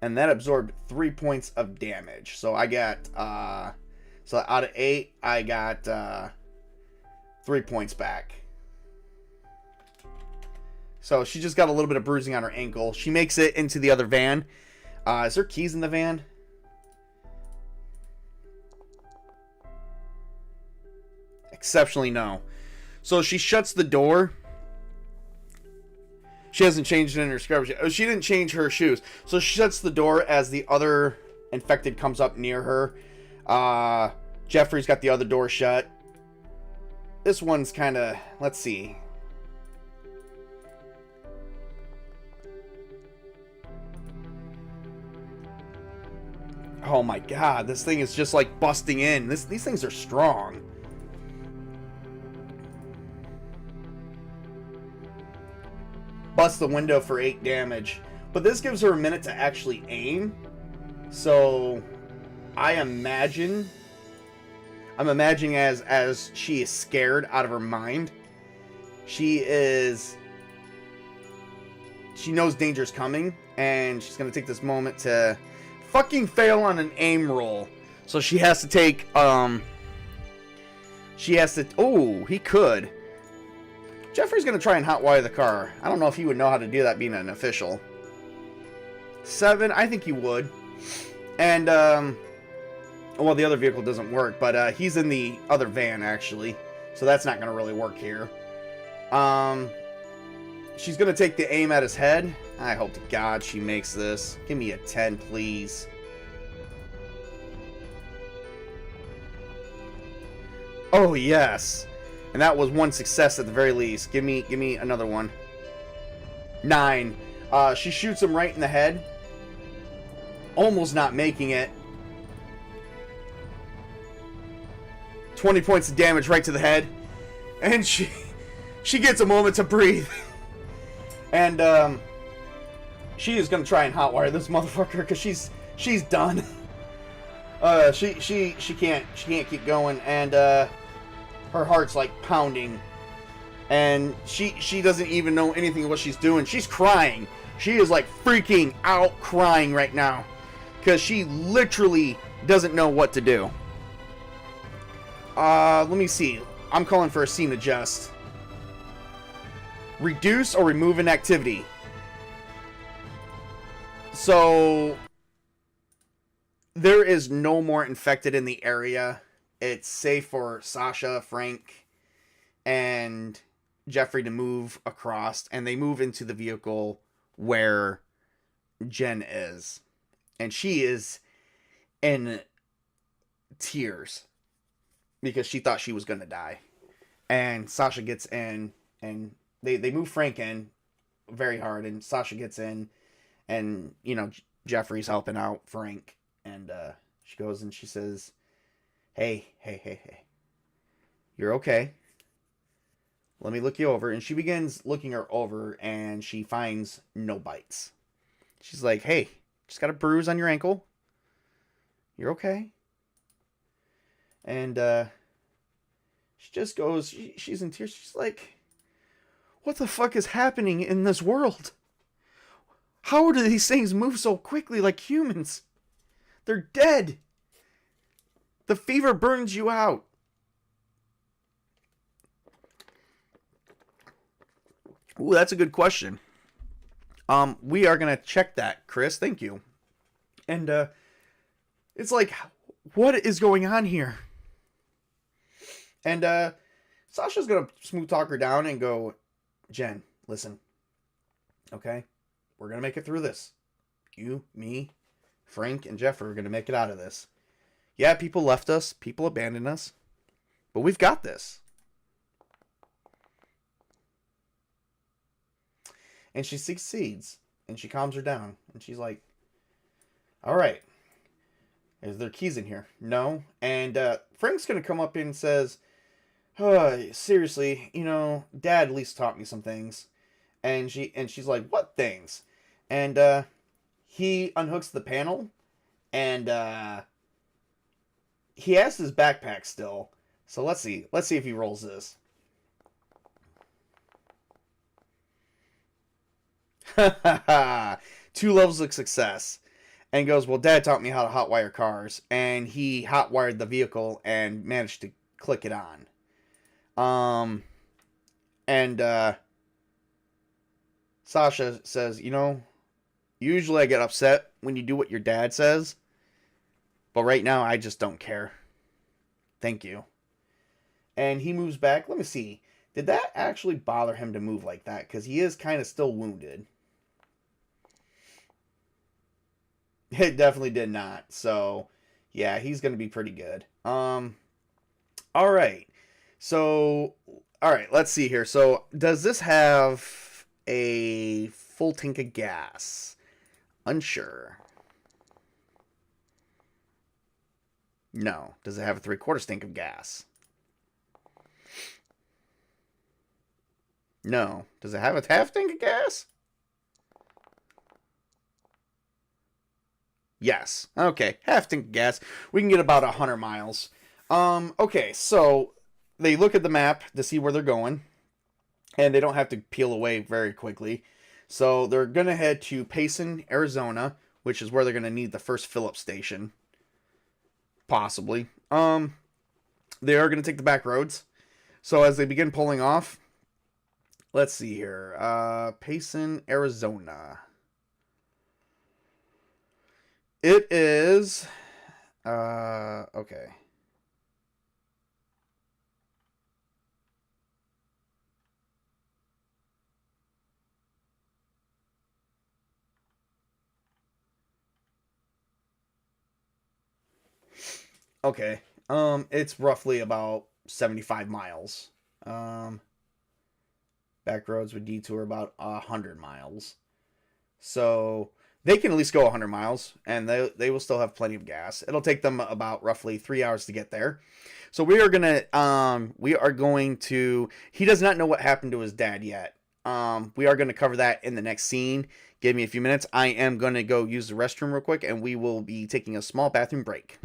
And that absorbed 3 points of damage. So I got, so out of 8, I got 3 points back. So she just got a little bit of bruising on her ankle. She makes it into the other van. Is there keys in the van? Exceptionally no. So she shuts the door. She hasn't changed it in her scrubs yet. Oh, she didn't change her shoes. So she shuts the door as the other infected comes up near her. Jeffrey's got the other door shut. This one's kind of... Let's see. Oh my god, this thing is just like busting in. These things are strong. Bust the window for 8 damage. But this gives her a minute to actually aim. So I'm imagining as she is scared out of her mind. She knows danger's coming, and she's gonna take this moment to fucking fail on an aim roll. So she has to take oh, he could. Jeffrey's going to try and hotwire the car. I don't know if he would know how to do that being an official. 7, I think he would. And, well, the other vehicle doesn't work, but he's in the other van, actually. So that's not going to really work here. She's going to take the aim at his head. I hope to God she makes this. Give me a 10, please. Oh, yes. And that was one success at the very least. Give me another one. 9. She shoots him right in the head. Almost not making it. 20 points of damage right to the head. And she gets a moment to breathe. And she is gonna try and hotwire this motherfucker because she's done. She can't keep going, and her heart's like pounding, and she doesn't even know anything of what she's doing. She's crying. She is like freaking out crying right now because she literally doesn't know what to do. Let me see. I'm calling for a scene adjust. Reduce or remove an activity. So there is no more infected in the area. It's safe for Sasha, Frank, and Jeffrey to move across, and they move into the vehicle where Jen is. And she is in tears because she thought she was going to die. And Sasha gets in, and they move Frank in very hard, and Sasha gets in, and, you know, Jeffrey's helping out Frank, and she goes and she says, Hey. You're okay. let me look you over. And she begins looking her over, and she finds no bites. She's like, hey, just got a bruise on your ankle. You're okay. And she just goes, she's in tears. She's like, what the fuck is happening in this world? How do these things move so quickly like humans? They're dead. The fever burns you out. Ooh, that's a good question. We are going to check that, Chris. Thank you. And it's like, what is going on here? And Sasha's going to smooth talk her down and go, Jen, listen. Okay? We're going to make it through this. You, me, Frank, and Jeff are going to make it out of this. Yeah, people left us. People abandoned us. But we've got this. And she succeeds. And she calms her down. And she's like, all right. Is there keys in here? No. And Frank's going to come up and says, oh, seriously, you know, Dad at least taught me some things. And she's like, what things? And he unhooks the panel, and he has his backpack still. So let's see if he rolls this. Two levels of success. And goes, well, Dad taught me how to hotwire cars, and he hotwired the vehicle and managed to click it on. And Sasha says, you know, usually I get upset when you do what your dad says, but right now I just don't care. Thank you. And he moves back. Let me see. Did that actually bother him to move like that? Because he is kind of still wounded. It definitely did not. So, yeah, he's going to be pretty good. All right. So, all right, let's see here. So, does this have a full tank of gas? Unsure. No. Does it have a 3/4 tank of gas? No. Does it have a half tank of gas? Yes. Okay. Half tank of gas. We can get about 100 miles. Okay, so they look at the map to see where they're going. And they don't have to peel away very quickly. So they're going to head to Payson, Arizona, which is where they're going to need the first fill-up station. Possibly. They are going to take the back roads. So as they begin pulling off, let's see here. Payson, Arizona. It is, okay. Okay, it's roughly about 75 miles. Back roads would detour about 100 miles. So they can at least go 100 miles, and they will still have plenty of gas. It'll take them about roughly 3 hours to get there. So we are going to, he does not know what happened to his dad yet. We are going to cover that in the next scene. Give me a few minutes. I am going to go use the restroom real quick, and we will be taking a small bathroom break.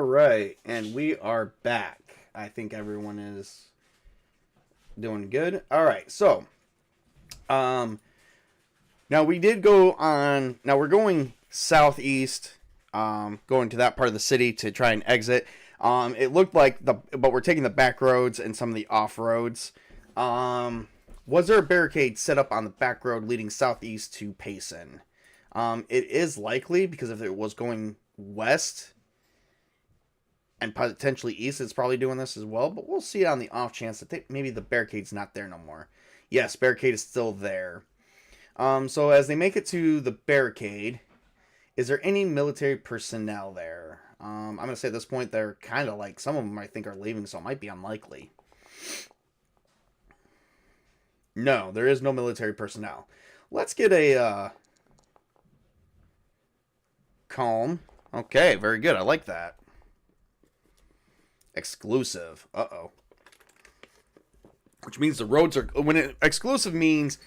right, and we are back. I think everyone is doing good. All right, so now we did go on. Now we're going southeast, going to that part of the city to try and exit. It looked like but we're taking the back roads and some of the off roads. Was there a barricade set up on the back road leading southeast to Payson? It is likely, because if it was going west and potentially east, it's probably doing this as well. But we'll see on the off chance that maybe the barricade's not there no more. Yes, barricade is still there. So as they make it to the barricade, is there any military personnel there? I'm going to say at this point they're kind of like, some of them I think are leaving, so it might be unlikely. No, there is no military personnel. Let's get a calm. Okay, very good. I like that. Exclusive. Uh-oh. Which means the roads are... exclusive means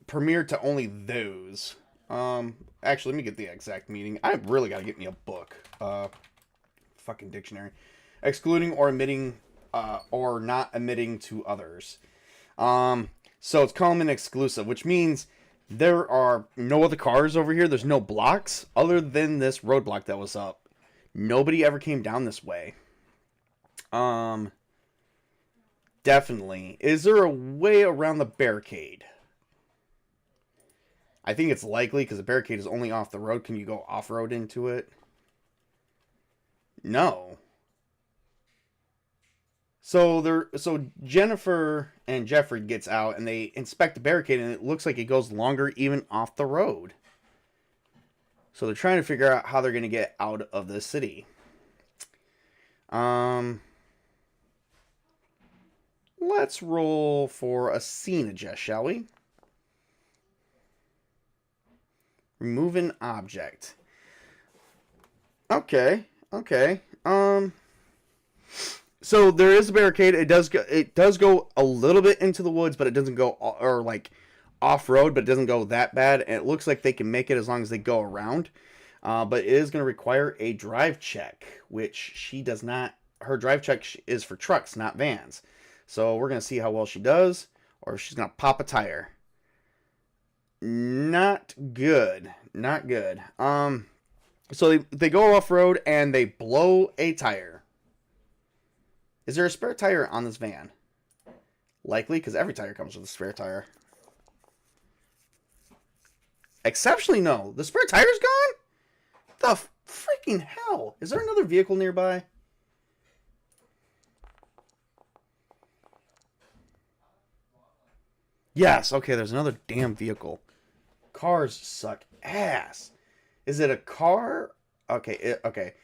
premiere to only those. Actually, let me get the exact meaning. I really got to get me a book. Fucking dictionary. Excluding or omitting or not emitting to others. So it's common exclusive, which means there are no other cars over here. There's no blocks other than this roadblock that was up. Nobody ever came down this way. Definitely. Is there a way around the barricade? I think it's likely because the barricade is only off the road. Can you go off-road into it? No. So Jennifer and Jeffrey gets out and they inspect the barricade, and it looks like it goes longer even off the road. So they're trying to figure out how they're going to get out of the city. Let's roll for a scene adjust, shall we? Remove an object. Okay. So there is a barricade. It does go a little bit into the woods, but it doesn't go off road, but it doesn't go that bad. And it looks like they can make it as long as they go around. But it is going to require a drive check, which she does not. Her drive check is for trucks, not vans. So we're going to see how well she does, or if she's going to pop a tire. Not good. So they go off road and they blow a tire. Is there a spare tire on this van? Likely, because every tire comes with a spare tire. Exceptionally, no. The spare tire's gone? The freaking hell? Is there another vehicle nearby? Yes, okay, there's another damn vehicle. Cars suck ass. Is it a car? Okay.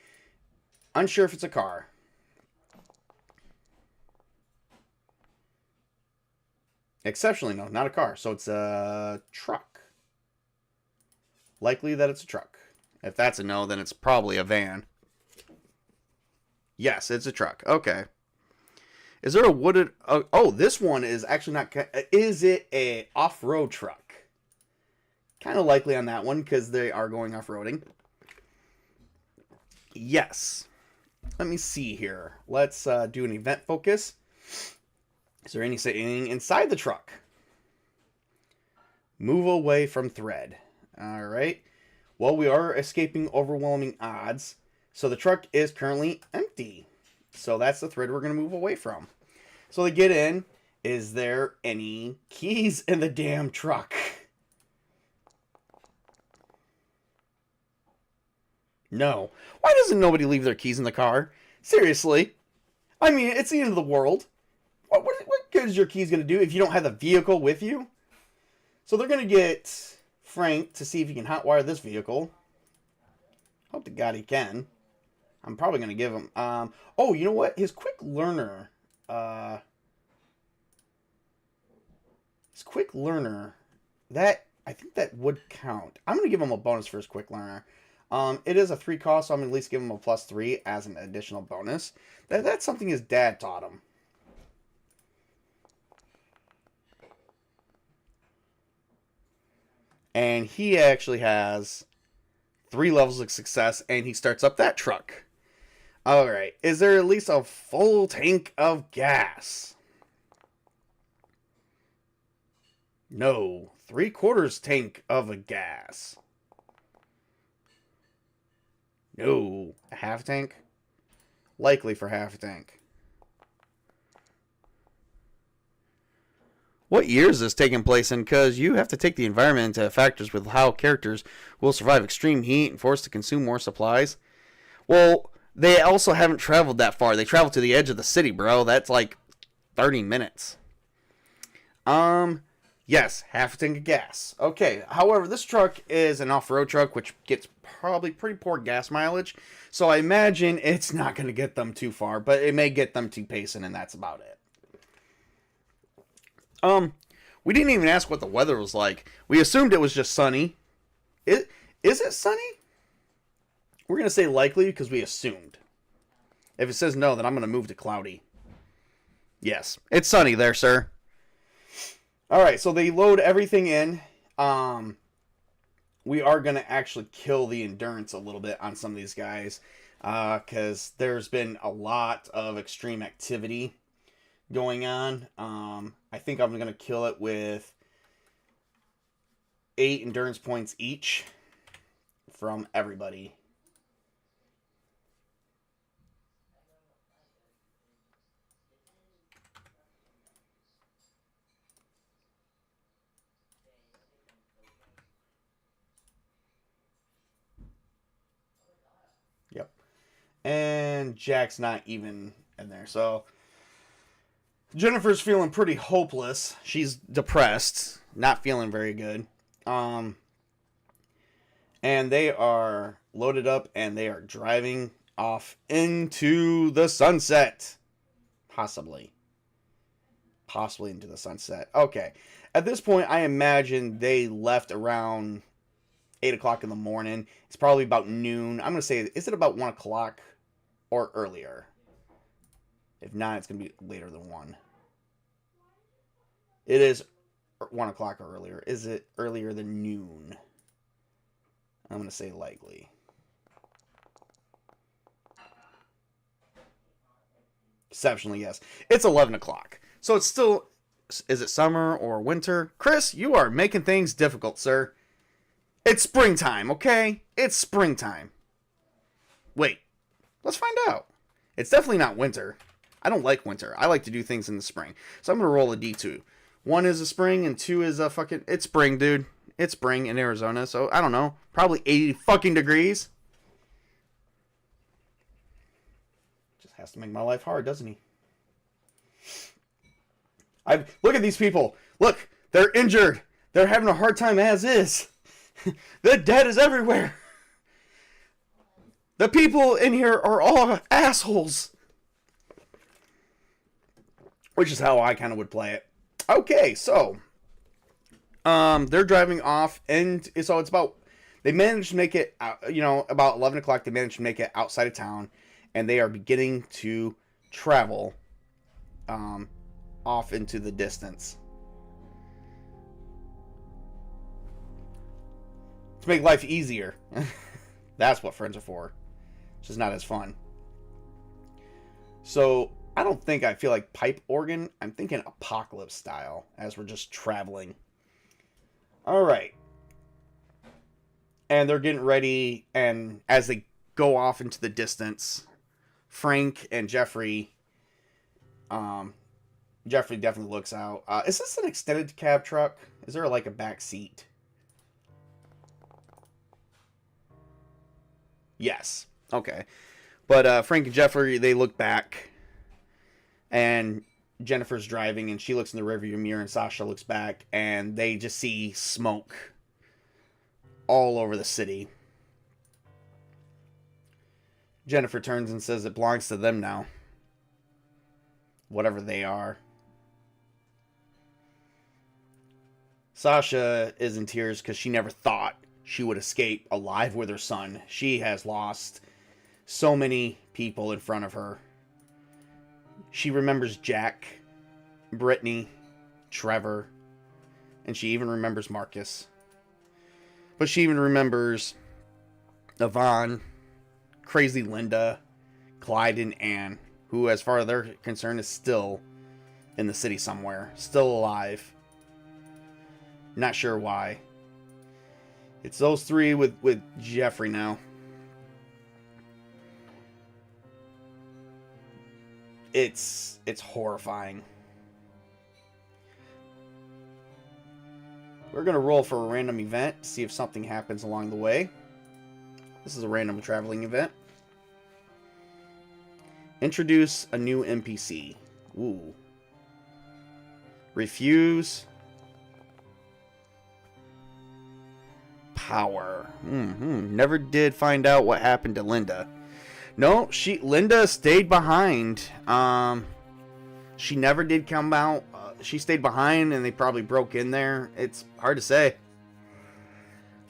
Unsure if it's a car. Exceptionally, no, not a car. So it's a truck. Likely that it's a truck. If that's a no, then it's probably a van. Yes, it's a truck. Okay. Is there a wooded... Oh, this one is actually not... Is it a off-road truck? Kind of likely on that one, because they are going off-roading. Yes. Let me see here. Let's do an event focus. Is there anything inside the truck? Move away from thread. All right. Well, we are escaping overwhelming odds. So the truck is currently empty. So that's the thread we're going to move away from. So they get in. Is there any keys in the damn truck? No. Why doesn't nobody leave their keys in the car? Seriously. I mean, it's the end of the world. What good is your keys going to do if you don't have the vehicle with you? So they're going to get Frank to see if he can hotwire this vehicle. Hope to God he can. I'm probably going to give him... oh, you know what? His quick learner... that... I think that would count. I'm going to give him a bonus for his quick learner. It is a 3 cost, so I'm going to at least give him a +3 as an additional bonus. That's something his dad taught him. And he actually has 3 levels of success, and he starts up that truck. Alright, is there at least a full tank of gas? No, 3/4 tank of a gas. No, a half tank? Likely for half a tank. What year is this taking place in? Because you have to take the environment into factors with how characters will survive extreme heat and forced to consume more supplies. Well, they also haven't traveled that far. They traveled to the edge of the city, bro. That's like 30 minutes. Yes, half a tank of gas. Okay, however, this truck is an off-road truck, which gets probably pretty poor gas mileage. So I imagine it's not going to get them too far, but it may get them to Payson, and that's about it. We didn't even ask what the weather was like. We assumed it was just sunny. Is it sunny? We're going to say likely because we assumed. If it says no, then I'm going to move to cloudy. Yes, it's sunny there, sir. Alright, so they load everything in. We are going to actually kill the endurance a little bit on some of these guys. Because there's been a lot of extreme activity going on. I think I'm going to kill it with 8 endurance points each from everybody. Yep. And Jack's not even in there. So Jennifer's feeling pretty hopeless. She's depressed, not feeling very good. And they are loaded up and they are driving off into the sunset. Possibly into the sunset. Okay. At this point, I imagine they left around 8 o'clock in the morning. It's probably about noon. I'm going to say, is it about 1 o'clock or earlier? If not, it's going to be later than 1. It is 1 o'clock or earlier. Is it earlier than noon? I'm going to say likely. Exceptionally, yes. It's 11 o'clock. So it's still... Is it summer or winter? Chris, you are making things difficult, sir. It's springtime, okay? It's springtime. Wait. Let's find out. It's definitely not winter. I don't like winter. I like to do things in the spring. So I'm going to roll a D2. 1 is a spring and 2 is a fucking... It's spring, dude. It's spring in Arizona. So, I don't know. Probably 80 fucking degrees. Just has to make my life hard, doesn't he? Look at these people. Look. They're injured. They're having a hard time as is. The dead is everywhere. The people in here are all assholes. Which is how I kind of would play it. Okay, so they're driving off, and so it's about, they managed to make it, about 11 o'clock, they managed to make it outside of town, and they are beginning to travel off into the distance. To make life easier. That's what friends are for. It's just not as fun. So, I don't think I feel like pipe organ. I'm thinking apocalypse style as we're just traveling. Alright. And they're getting ready, and as they go off into the distance, Frank and Jeffrey, Jeffrey definitely looks out. Is this an extended cab truck? Is there like a back seat? Yes. Okay. But Frank and Jeffrey, they look back. And Jennifer's driving, and she looks in the rearview mirror, and Sasha looks back, and they just see smoke all over the city. Jennifer turns and says it belongs to them now. Whatever they are. Sasha is in tears because she never thought she would escape alive with her son. She has lost so many people in front of her. She remembers Jack, Brittany, Trevor, and she even remembers Marcus. But she even remembers Yvonne, Crazy Linda, Clyde, and Anne, who, as far as they're concerned, is still in the city somewhere. Still alive. Not sure why. It's those three with Jeffrey now. It's horrifying. We're going to roll for a random event, see if something happens along the way. This is a random traveling event. Introduce a new NPC. Ooh. Refuse. Power. Never did find out what happened to Linda. No, Linda stayed behind. She never did come out. She stayed behind, and they probably broke in there. It's hard to say.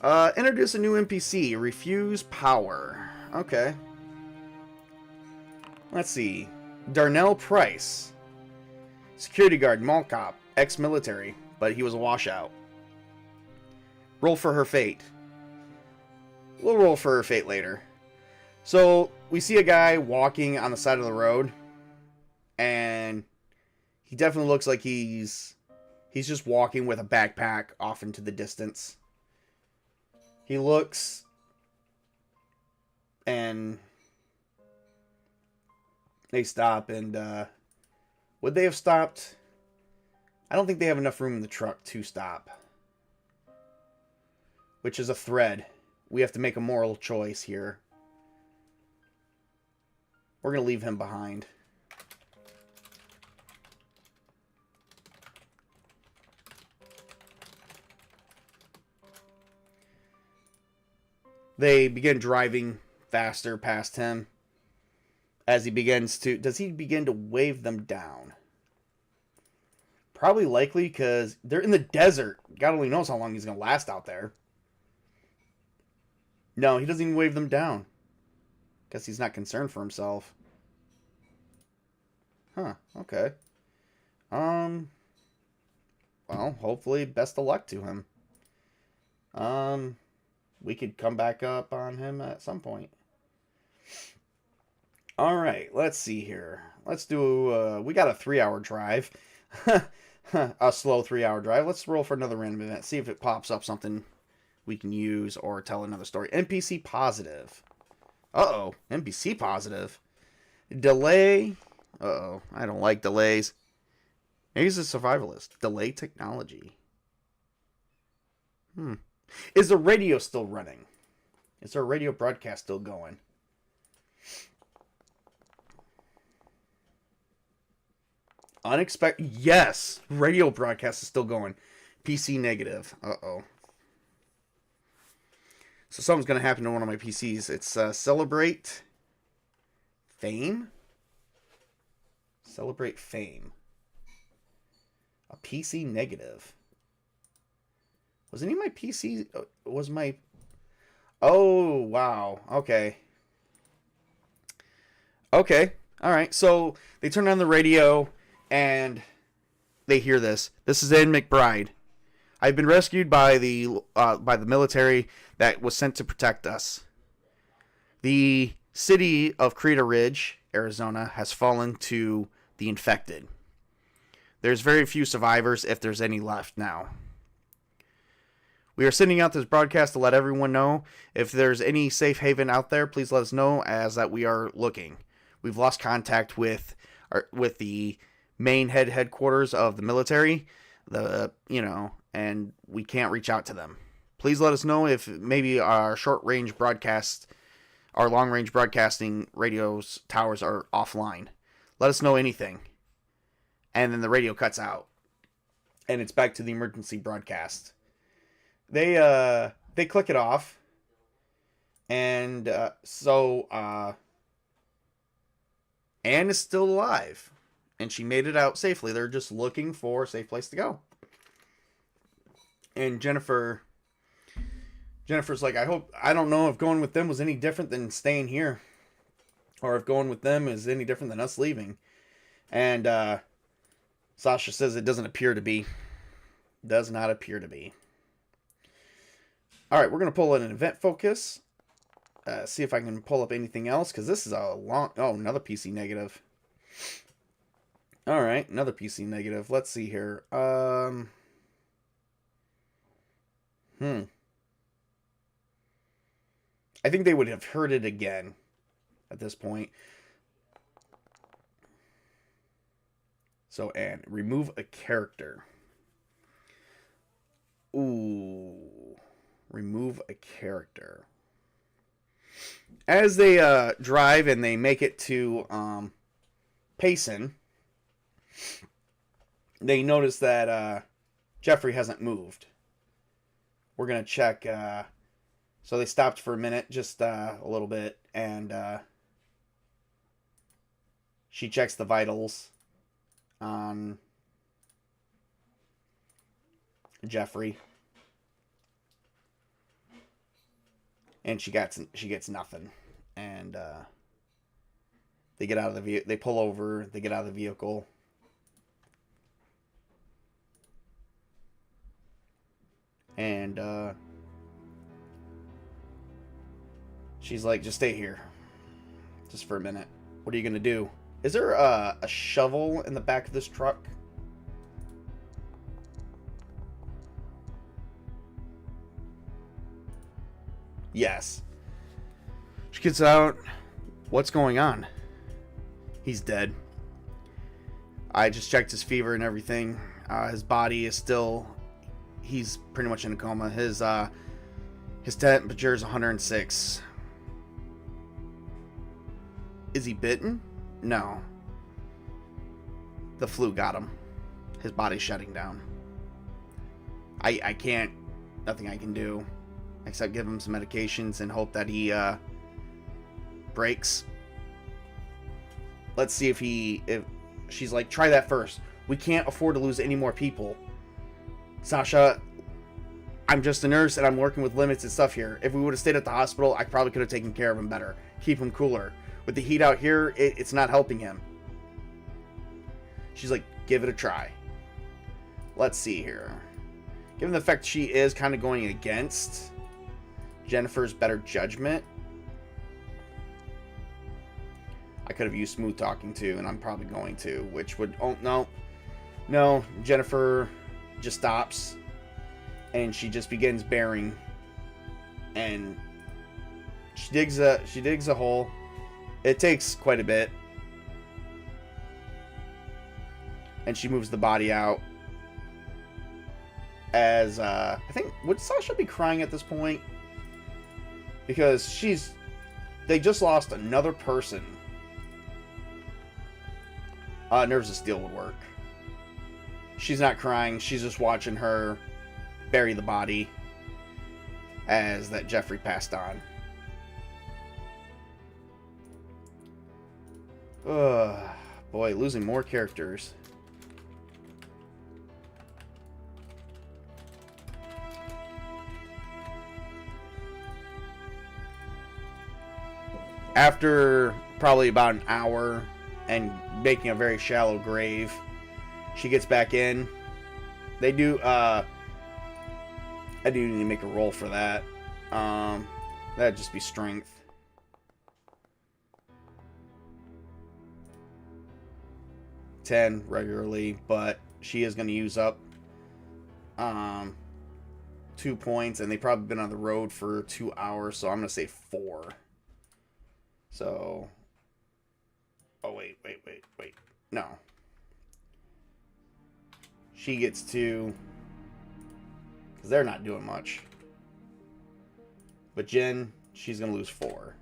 Introduce a new NPC. Refuse power. Okay. Let's see. Darnell Price. Security guard, mall cop, ex-military, but he was a washout. Roll for her fate. We'll roll for her fate later. So, we see a guy walking on the side of the road, and he definitely looks like he's just walking with a backpack off into the distance. He looks, and they stop, and would they have stopped? I don't think they have enough room in the truck to stop. Which is a thread. We have to make a moral choice here. We're going to leave him behind. They begin driving faster past him. As he begins to... Does he begin to wave them down? Probably likely, because they're in the desert. God only knows how long he's going to last out there. No, he doesn't even wave them down. Guess he's not concerned for himself. Huh, okay. Well, hopefully, best of luck to him. We could come back up on him at some point. Alright, let's see here. Let's do, we got a 3-hour drive. A slow 3-hour drive. Let's roll for another random event. See if it pops up something we can use or tell another story. NPC positive. Uh-oh. NPC positive. Delay. Uh-oh. I don't like delays. Maybe he's a survivalist. Delay technology. Is the radio still running? Is our radio broadcast still going? Unexpected. Yes. Radio broadcast is still going. PC negative. Uh-oh. So something's going to happen to one of my PCs. It's Celebrate Fame? Celebrate Fame. A PC negative. Was any of my PC... Was my... Oh, wow. Okay. Okay. Alright. So they turn on the radio and they hear this. This is Ed McBride. I've been rescued by the military that was sent to protect us. The city of Cedar Ridge, Arizona, has fallen to the infected. There's very few survivors, if there's any left now. We are sending out this broadcast to let everyone know. If there's any safe haven out there, please let us know, as that we are looking. We've lost contact with the main headquarters of the military, and we can't reach out to them. Please let us know if maybe our short-range broadcast, our long-range broadcasting radios towers are offline. Let us know anything. And then the radio cuts out. And it's back to the emergency broadcast. They click it off. And Anne is still alive. And she made it out safely. They're just looking for a safe place to go. And Jennifer's like, I don't know if going with them was any different than staying here. Or if going with them is any different than us leaving. And Sasha says it doesn't appear to be. Does not appear to be. Alright, we're going to pull in an event focus. see if I can pull up anything else, because this is a long... Oh, another PC negative. Alright, another PC negative. Let's see here. I think they would have heard it again at this point. So, and remove a character. Ooh. Remove a character. As they drive and they make it to Payson, they notice that Jeffrey hasn't moved. We're going to check. So they stopped for a minute, just a little bit, and she checks the vitals on Jeffrey. And she gets nothing. And they get out of the vehicle. They pull over. They get out of the vehicle. And she's like, just stay here. Just for a minute. What are you going to do? Is there a shovel in the back of this truck? Yes. She gets out. What's going on? He's dead. I just checked his fever and everything. His body is still... He's pretty much in a coma. His temperature is 106. Is he bitten? No. The flu got him. His body's shutting down. I can't... Nothing I can do. Except give him some medications and hope that he breaks. Let's see if she's like, try that first. We can't afford to lose any more people. Sasha, I'm just a nurse and I'm working with limits and stuff here. If we would have stayed at the hospital, I probably could have taken care of him better. Keep him cooler. With the heat out here, it's not helping him. She's like, give it a try. Let's see here. Given the fact she is kind of going against Jennifer's better judgment, I could have used smooth talking too, and I'm probably going to, which would... Oh, no, Jennifer just stops, and she just begins bearing, and she digs a hole. It takes quite a bit, and she moves the body out. As I think, would Sasha be crying at this point? Because they just lost another person. Nerves of Steel would work. She's not crying. She's just watching her bury the body as that Jeffrey passed on. Boy, losing more characters. After probably about an hour and making a very shallow grave, she gets back in. They do, I do need to make a roll for that. That'd just be strength. $10 regularly, but she is going to use up 2 points, and they've probably been on the road for 2 hours, so I'm going to say 4. So, oh, wait. No. She gets 2, because they're not doing much. But Jen, she's going to lose 4.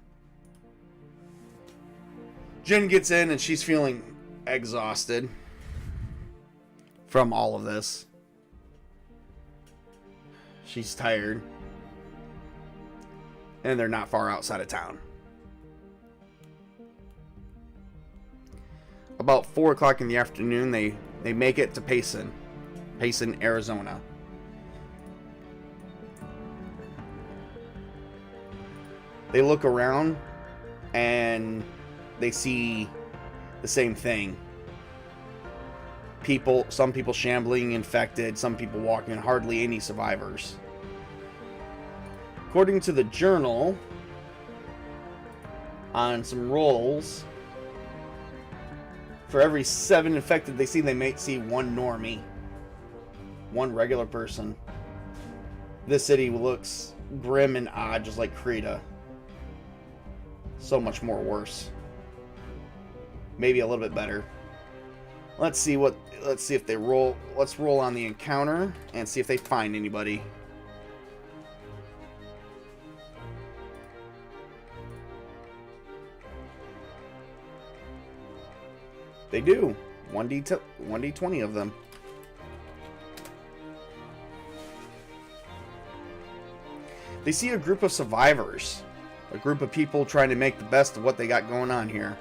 Jen gets in, and she's feeling exhausted from all of this. She's tired. And they're not far outside of town. About 4 o'clock in the afternoon, they make it to Payson, Arizona. They look around and they see the same thing. Some people shambling, infected, some people walking, hardly any survivors. According to the journal, on some rolls. For every 7 infected they see, they might see 1 normie. 1 regular person. This city looks grim and odd, just like Krita. So much more worse. Maybe a little bit better. Let's see if they roll. Let's roll on the encounter and see if they find anybody. They do. 1d20 of them. They see a group of survivors. A group of people trying to make the best of what they got going on here.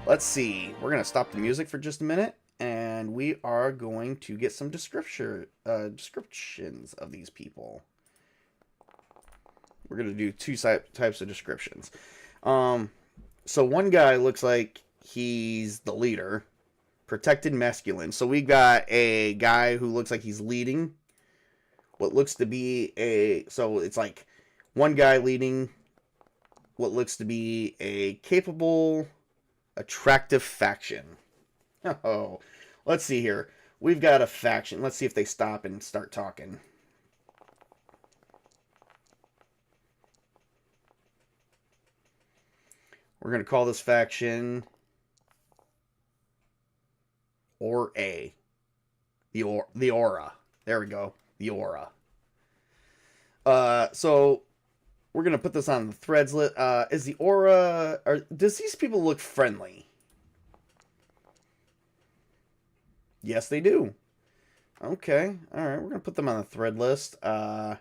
Let's see. We're going to stop the music for just a minute. And we are going to get some descriptions of these people. We're going to do 2 types of descriptions. So one guy looks like he's the leader. Protected masculine. So we got a guy who looks like he's leading. What looks to be so it's like one guy leading what looks to be a capable, attractive faction. Oh, let's see here. We've got a faction. Let's see if they stop and start talking. We're going to call this faction or A. The Aura. There we go. The Aura. So we're going to put this on the threads list. Is the Aura... does these people look friendly? Yes, they do. Okay. Alright, we're going to put them on the thread list. Are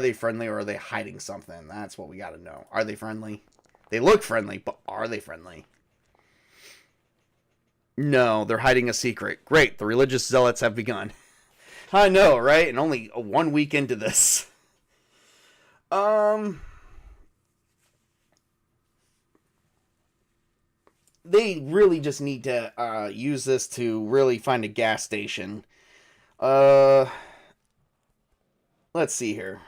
they friendly or are they hiding something? That's what we got to know. Are they friendly? They look friendly, but are they friendly? No, they're hiding a secret. Great, the religious zealots have begun. I know, right? And only 1 week into this. They really just need to use this to really find a gas station. Let's see here.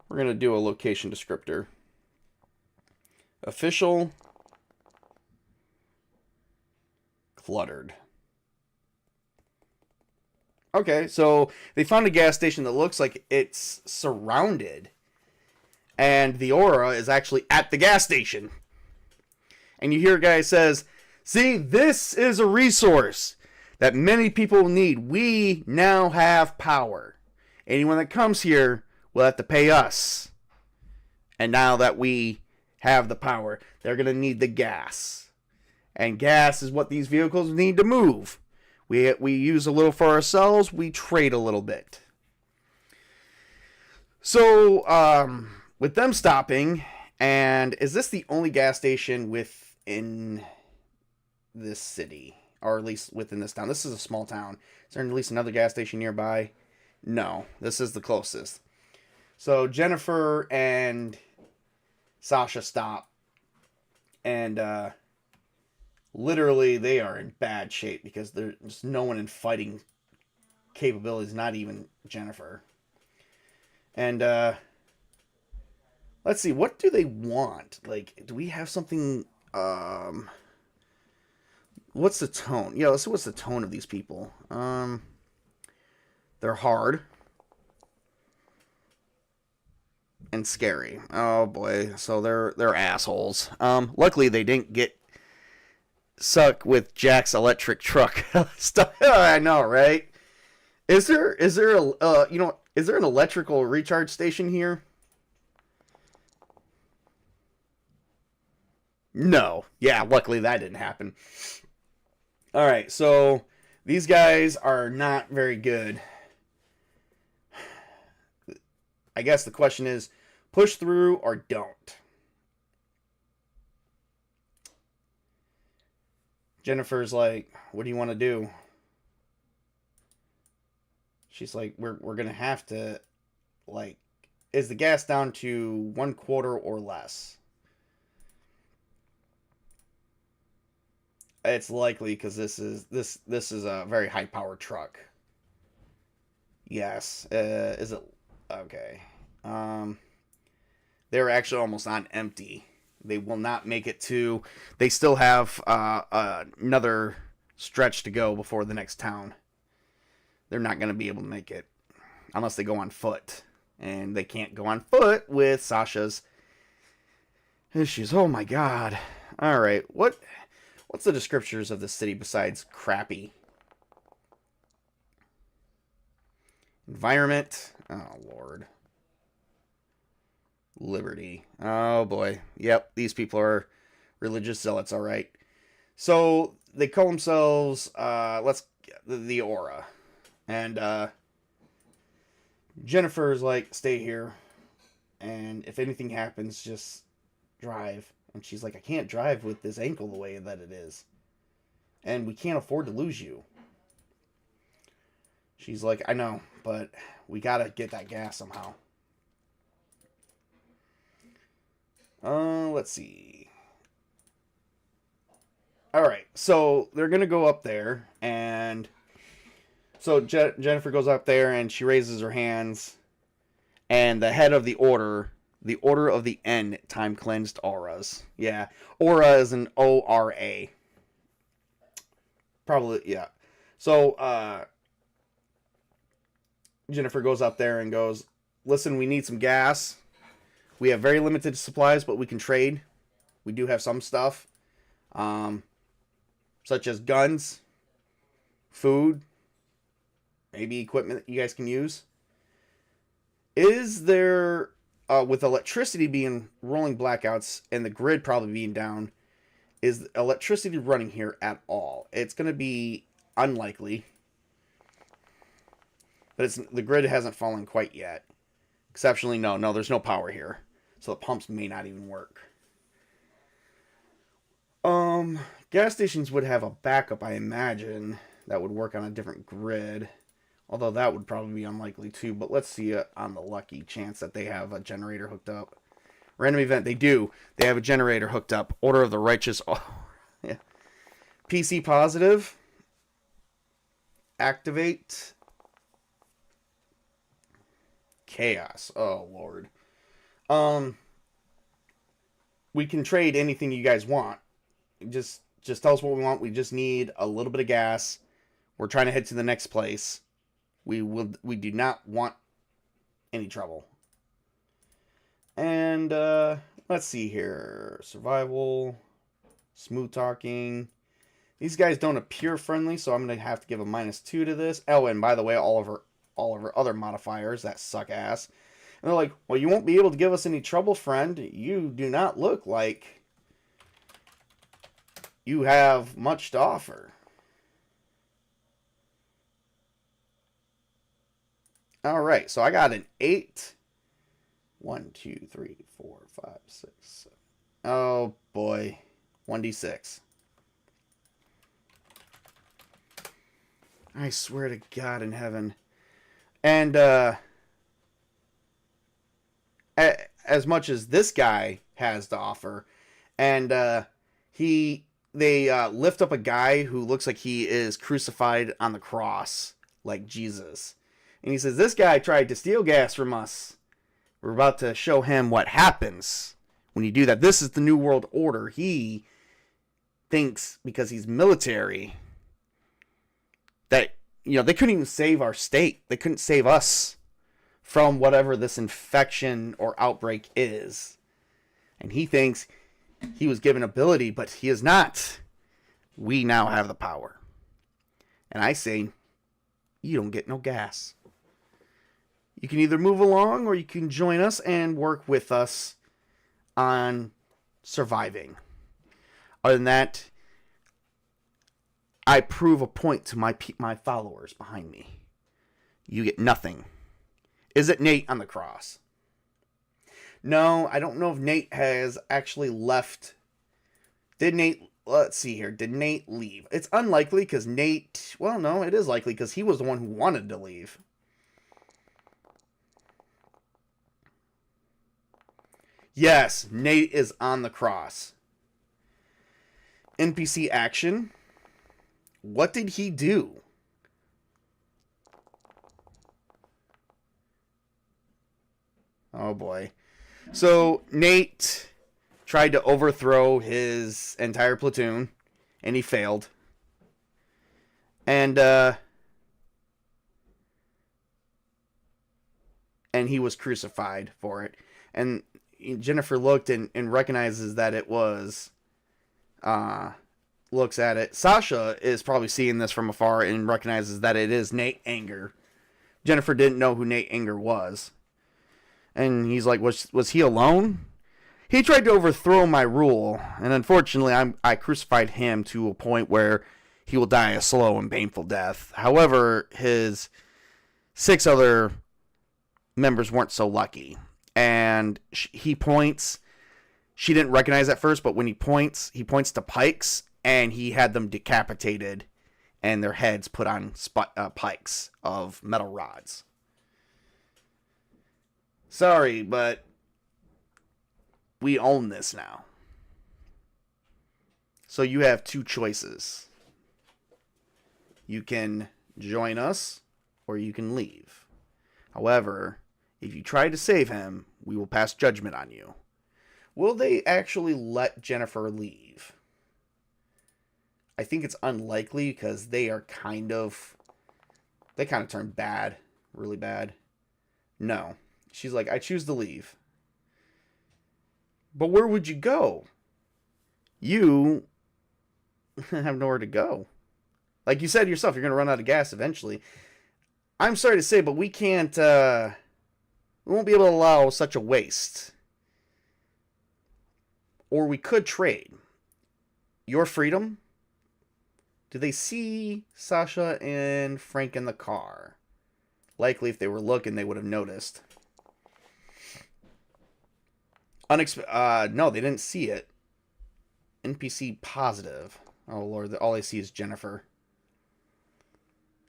We're going to do a location descriptor. Official. Cluttered. Okay, so they found a gas station that looks like it's surrounded. And the Aura is actually at the gas station. And you hear a guy says, see, this is a resource that many people need. We now have power. Anyone that comes here will have to pay us. And now that we have the power, they're going to need the gas. And gas is what these vehicles need to move. We use a little for ourselves. We trade a little bit. So, with them stopping, and is this the only gas station within this city? Or at least within this town? This is a small town. Is there at least another gas station nearby? No, this is the closest. So, Jennifer and Sasha stop. And, literally, they are in bad shape because there's no one in fighting capabilities, not even Jennifer. And, let's see, what do they want? Like, do we have something, what's the tone? Yeah, let's see what's the tone of these people. They're hard. And scary. Oh, boy. So they're assholes. Luckily, they didn't get suck with Jack's electric truck stuff. I know, right? Is there an electrical recharge station here? No. Yeah, luckily that didn't happen. All right, so these guys are not very good. I guess the question is, push through or don't. Jennifer's like, what do you want to do? She's like, we're going to have to, like, is the gas down to 1/4 or less? It's likely because this is a very high powered truck. Yes. Is it okay? Um, they were actually almost on empty. They will not make it to. They still have another stretch to go before the next town. They're not going to be able to make it unless they go on foot, and they can't go on foot with Sasha's issues. Oh my god! All right, what's the descriptors of the city besides crappy? Environment. Oh lord. Liberty. Oh boy. Yep, these people are religious zealots, all right. So they call themselves the Aura. And Jennifer's like, stay here, and if anything happens, just drive. And she's like, I can't drive with this ankle the way that it is. And we can't afford to lose you. She's like, I know, but we gotta get that gas somehow. Let's see. Alright, so they're gonna go up there, and so Jennifer goes up there, and she raises her hands, and the head of the Order of the End, time-cleansed auras. Yeah, Aura is an O-R-A. Probably, yeah. So, Jennifer goes up there and goes, listen, we need some gas. We have very limited supplies, but we can trade. We do have some stuff. Such as guns, food, maybe equipment that you guys can use. Is there, with electricity being rolling blackouts and the grid probably being down, is electricity running here at all? It's going to be unlikely. But the grid hasn't fallen quite yet. Exceptionally, no, there's no power here. So the pumps may not even work. Gas stations would have a backup, I imagine, that would work on a different grid. Although that would probably be unlikely too. But let's see on the lucky chance that they have a generator hooked up. Random event, they do. They have a generator hooked up. Order of the Righteous. Oh, yeah. PC positive. Activate. Chaos. Oh, Lord. We can trade anything you guys want. Just tell us what we want. We just need a little bit of gas. We're trying to head to the next place. We do not want any trouble. And let's see here. Survival, smooth talking. These guys don't appear friendly, so I'm gonna have to give a -2 to this. Oh, and by the way, all of our other modifiers that suck ass. And they're like, well, you won't be able to give us any trouble, friend. You do not look like you have much to offer. All right, so I got an 8. 1, 2, 3, 4, 5, 6, 7. Oh boy, 1d6. I swear to God in heaven. And as much as this guy has to offer, and they lift up a guy who looks like he is crucified on the cross, like Jesus. And he says, this guy tried to steal gas from us. We're about to show him what happens when you do that. This is the New World Order. He thinks, because he's military, that, they couldn't even save our state. They couldn't save us from whatever this infection or outbreak is. And he thinks he was given ability, but he is not. We now have the power. And I say, you don't get no gas. You can either move along or you can join us and work with us on surviving. Other than that, I prove a point to my followers behind me. You get nothing. Is it Nate on the cross? No, I don't know if Nate has actually left. Let's see here. Did Nate leave? It's unlikely because Nate, well, no, it is likely because he was the one who wanted to leave. Yes, Nate is on the cross. NPC action. What did he do? Oh boy. So Nate tried to overthrow his entire platoon, and he failed. And he was crucified for it. And Jennifer looked and recognizes that it was, looks at it. Sasha is probably seeing this from afar and recognizes that it is Nate Anger. Jennifer didn't know who Nate Anger was. And he's like, was he alone? He tried to overthrow my rule, and unfortunately I crucified him to a point where he will die a slow and painful death. However, his 6 other members weren't so lucky. And he points. She didn't recognize at first, but when he points to pikes, and he had them decapitated and their heads put on pikes of metal rods. Sorry, but we own this now. So you have 2 choices. You can join us, or you can leave. However, if you try to save him, we will pass judgment on you. Will they actually let Jennifer leave? I think it's unlikely because they kind of turned bad, really bad. No. She's like, I choose to leave. But where would you go? You have nowhere to go. Like you said yourself, you're going to run out of gas eventually. I'm sorry to say, but we can't, we won't be able to allow such a waste. Or we could trade. Your freedom? Do they see Sasha and Frank in the car? Likely, if they were looking, they would have noticed. No, they didn't see it. NPC positive. Oh, Lord. All I see is Jennifer.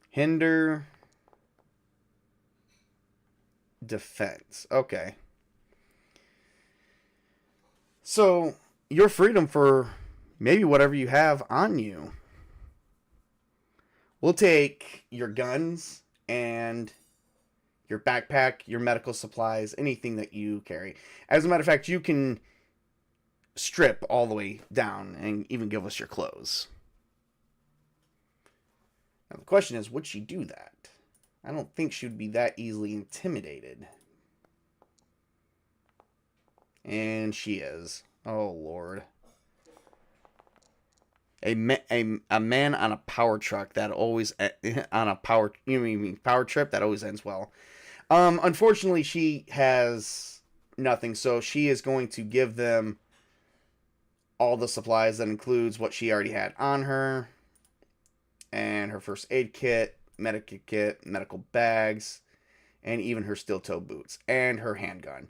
Hinder. Defense. Okay. So, your freedom for maybe whatever you have on you. We'll take your guns and your backpack, your medical supplies, anything that you carry. As a matter of fact, you can strip all the way down and even give us your clothes. Now the question is, would she do that? I don't think she would be that easily intimidated. And she is. Oh, Lord. A man on a power truck that always on a power power trip that always ends well. Unfortunately, she has nothing, so she is going to give them all the supplies. That includes what she already had on her, and her first aid kit, medical kit, medical bags, and even her steel-toe boots and her handgun,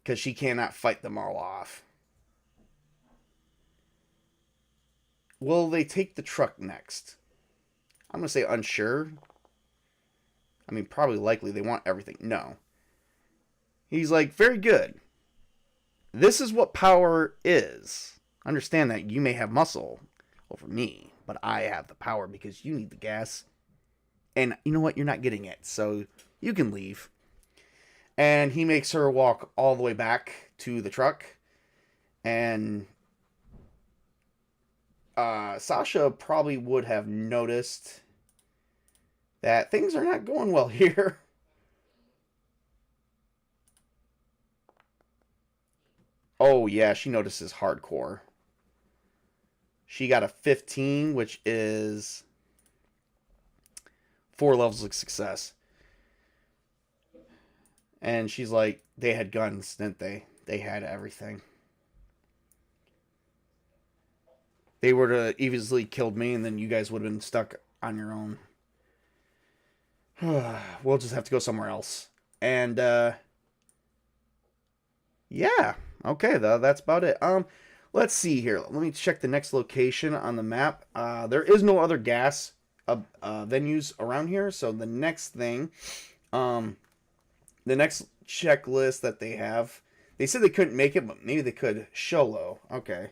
because she cannot fight them all off. Will they take the truck next? I'm going to say unsure. I mean, probably likely they want everything. No. He's like, very good. This is what power is. Understand that you may have muscle over me, but I have the power because you need the gas. And you know what? You're not getting it, so you can leave. And he makes her walk all the way back to the truck. And Sasha probably would have noticed that things are not going well here. Oh, yeah, she notices hardcore. She got a 15, which is 4 levels of success. And she's like, they had guns, didn't they? They had everything. They were to easily killed me, and then you guys would have been stuck on your own. We'll just have to go somewhere else. And, yeah. Okay, that's about it. Let's see here. Let me check the next location on the map. There is no other gas venues around here, so the next thing, the next checklist that they have, they said they couldn't make it, but maybe they could. Sholo. Okay.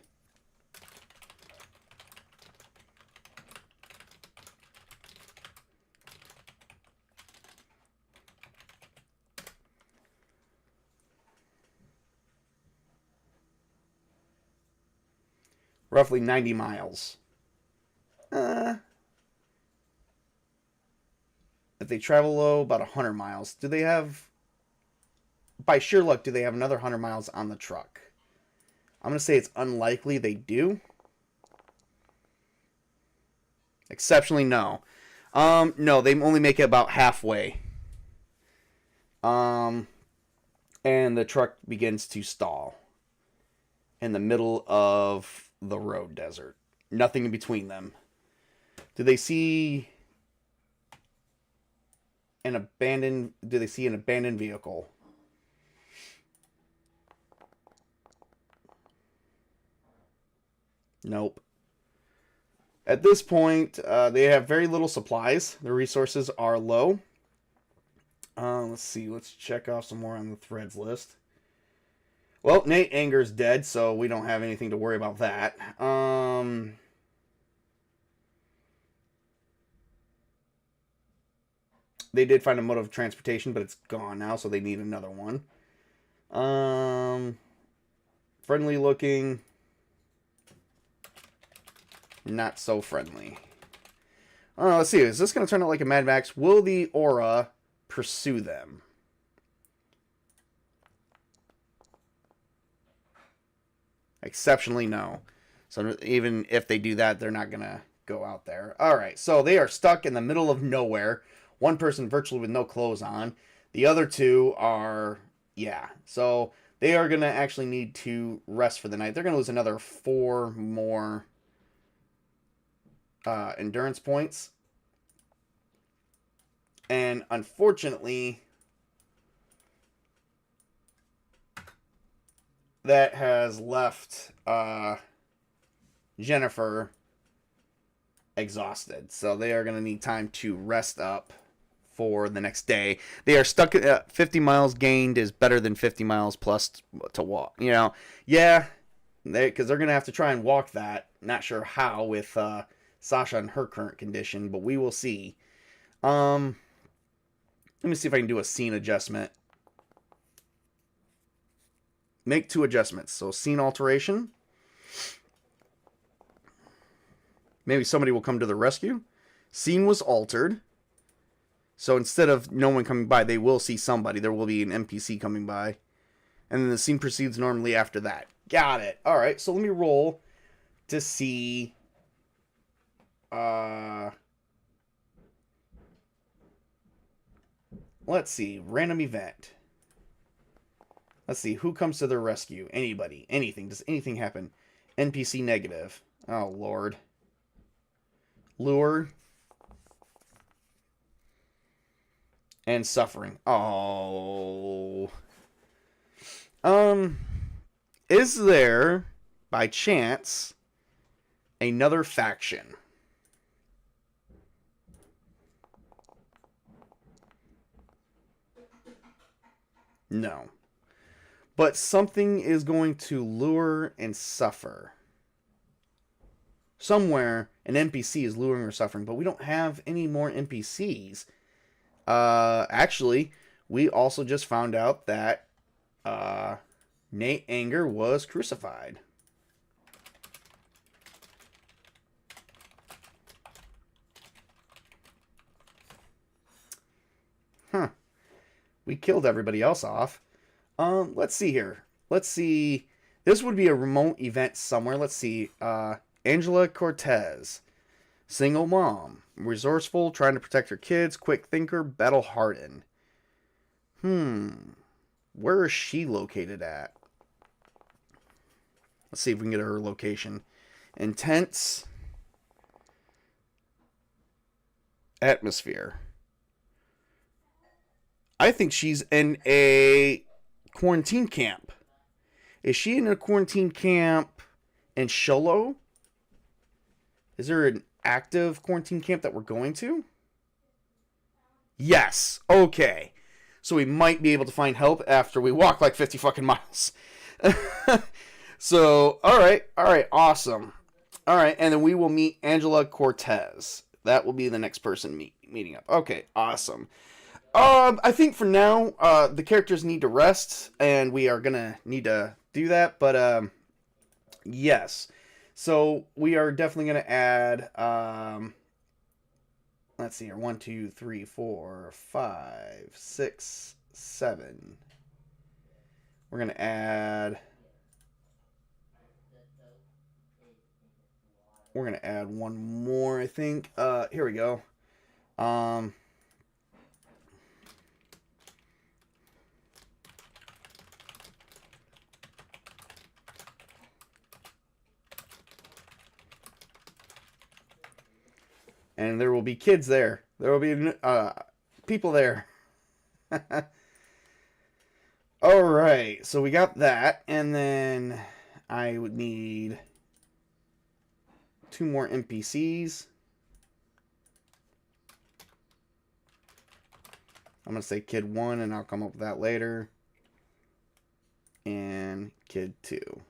roughly 90 miles. If they travel low, about 100 miles. Do they have, by sheer luck, do they have another 100 miles on the truck? I'm going to say it's unlikely they do. Exceptionally, no. No, they only make it about halfway. And the truck begins to stall in the middle of the road desert. Nothing in between them. Do they see an abandoned vehicle? Nope. At this point, they have very little supplies. Their resources are low. Let's see. Let's check off some more on the threads list. Well, Nate Anger's dead, so we don't have anything to worry about that. They did find a mode of transportation, but it's gone now, so they need another one. Friendly looking. Not so friendly. Let's see. Is this going to turn out like a Mad Max? Will the aura pursue them? Exceptionally no. So even if they do that, they're not going to go out there. Alright, so they are stuck in the middle of nowhere. One person virtually with no clothes on. The other two are, yeah. So they are going to actually need to rest for the night. They're going to lose another 4 more endurance points. And unfortunately, that has left Jennifer exhausted. So they are going to need time to rest up for the next day. They are stuck at 50 miles gained is better than 50 miles plus to walk. You know, yeah, because they're going to have to try and walk that. Not sure how with Sasha in her current condition, but we will see. Let me see if I can do a scene adjustment. Make 2 adjustments. So scene alteration. Maybe somebody will come to the rescue. Scene was altered. So instead of no one coming by, they will see somebody. There will be an NPC coming by. And then the scene proceeds normally after that. Got it. Alright, so let me roll to see... let's see. Random event. Let's see. Who comes to their rescue? Anybody. Anything. Does anything happen? NPC negative. Oh, Lord. Lure. And suffering. Oh. Is there, by chance, another faction? No. But something is going to lure and suffer. Somewhere, an NPC is luring or suffering, but we don't have any more NPCs. Actually, we also just found out that Nate Anger was crucified. Huh. We killed everybody else off. Let's see here. Let's see. This would be a remote event somewhere. Let's see. Angela Cortez. Single mom. Resourceful, trying to protect her kids. Quick thinker, battle-hardened. Where is she located at? Let's see if we can get her location. Intense. Atmosphere. I think she's in a quarantine camp. Is she in a quarantine camp in Sholo? Is there an active quarantine camp that we're going to? Yes. Okay. So we might be able to find help after we walk like 50 fucking miles. So, alright, awesome. Alright, and then we will meet Angela Cortez. That will be the next person meeting up. Okay, awesome. I think for now, the characters need to rest, and we are gonna need to do that, but, yes. So we are definitely going to add, let's see here, 1, 2, 3, 4, 5, 6, 7. We're going to add, one more, I think. Here we go. Um, and there will be kids there. There will be people there. All right, so we got that, and then I would need 2 more NPCs. I'm going to say kid 1, and I'll come up with that later. And kid 2.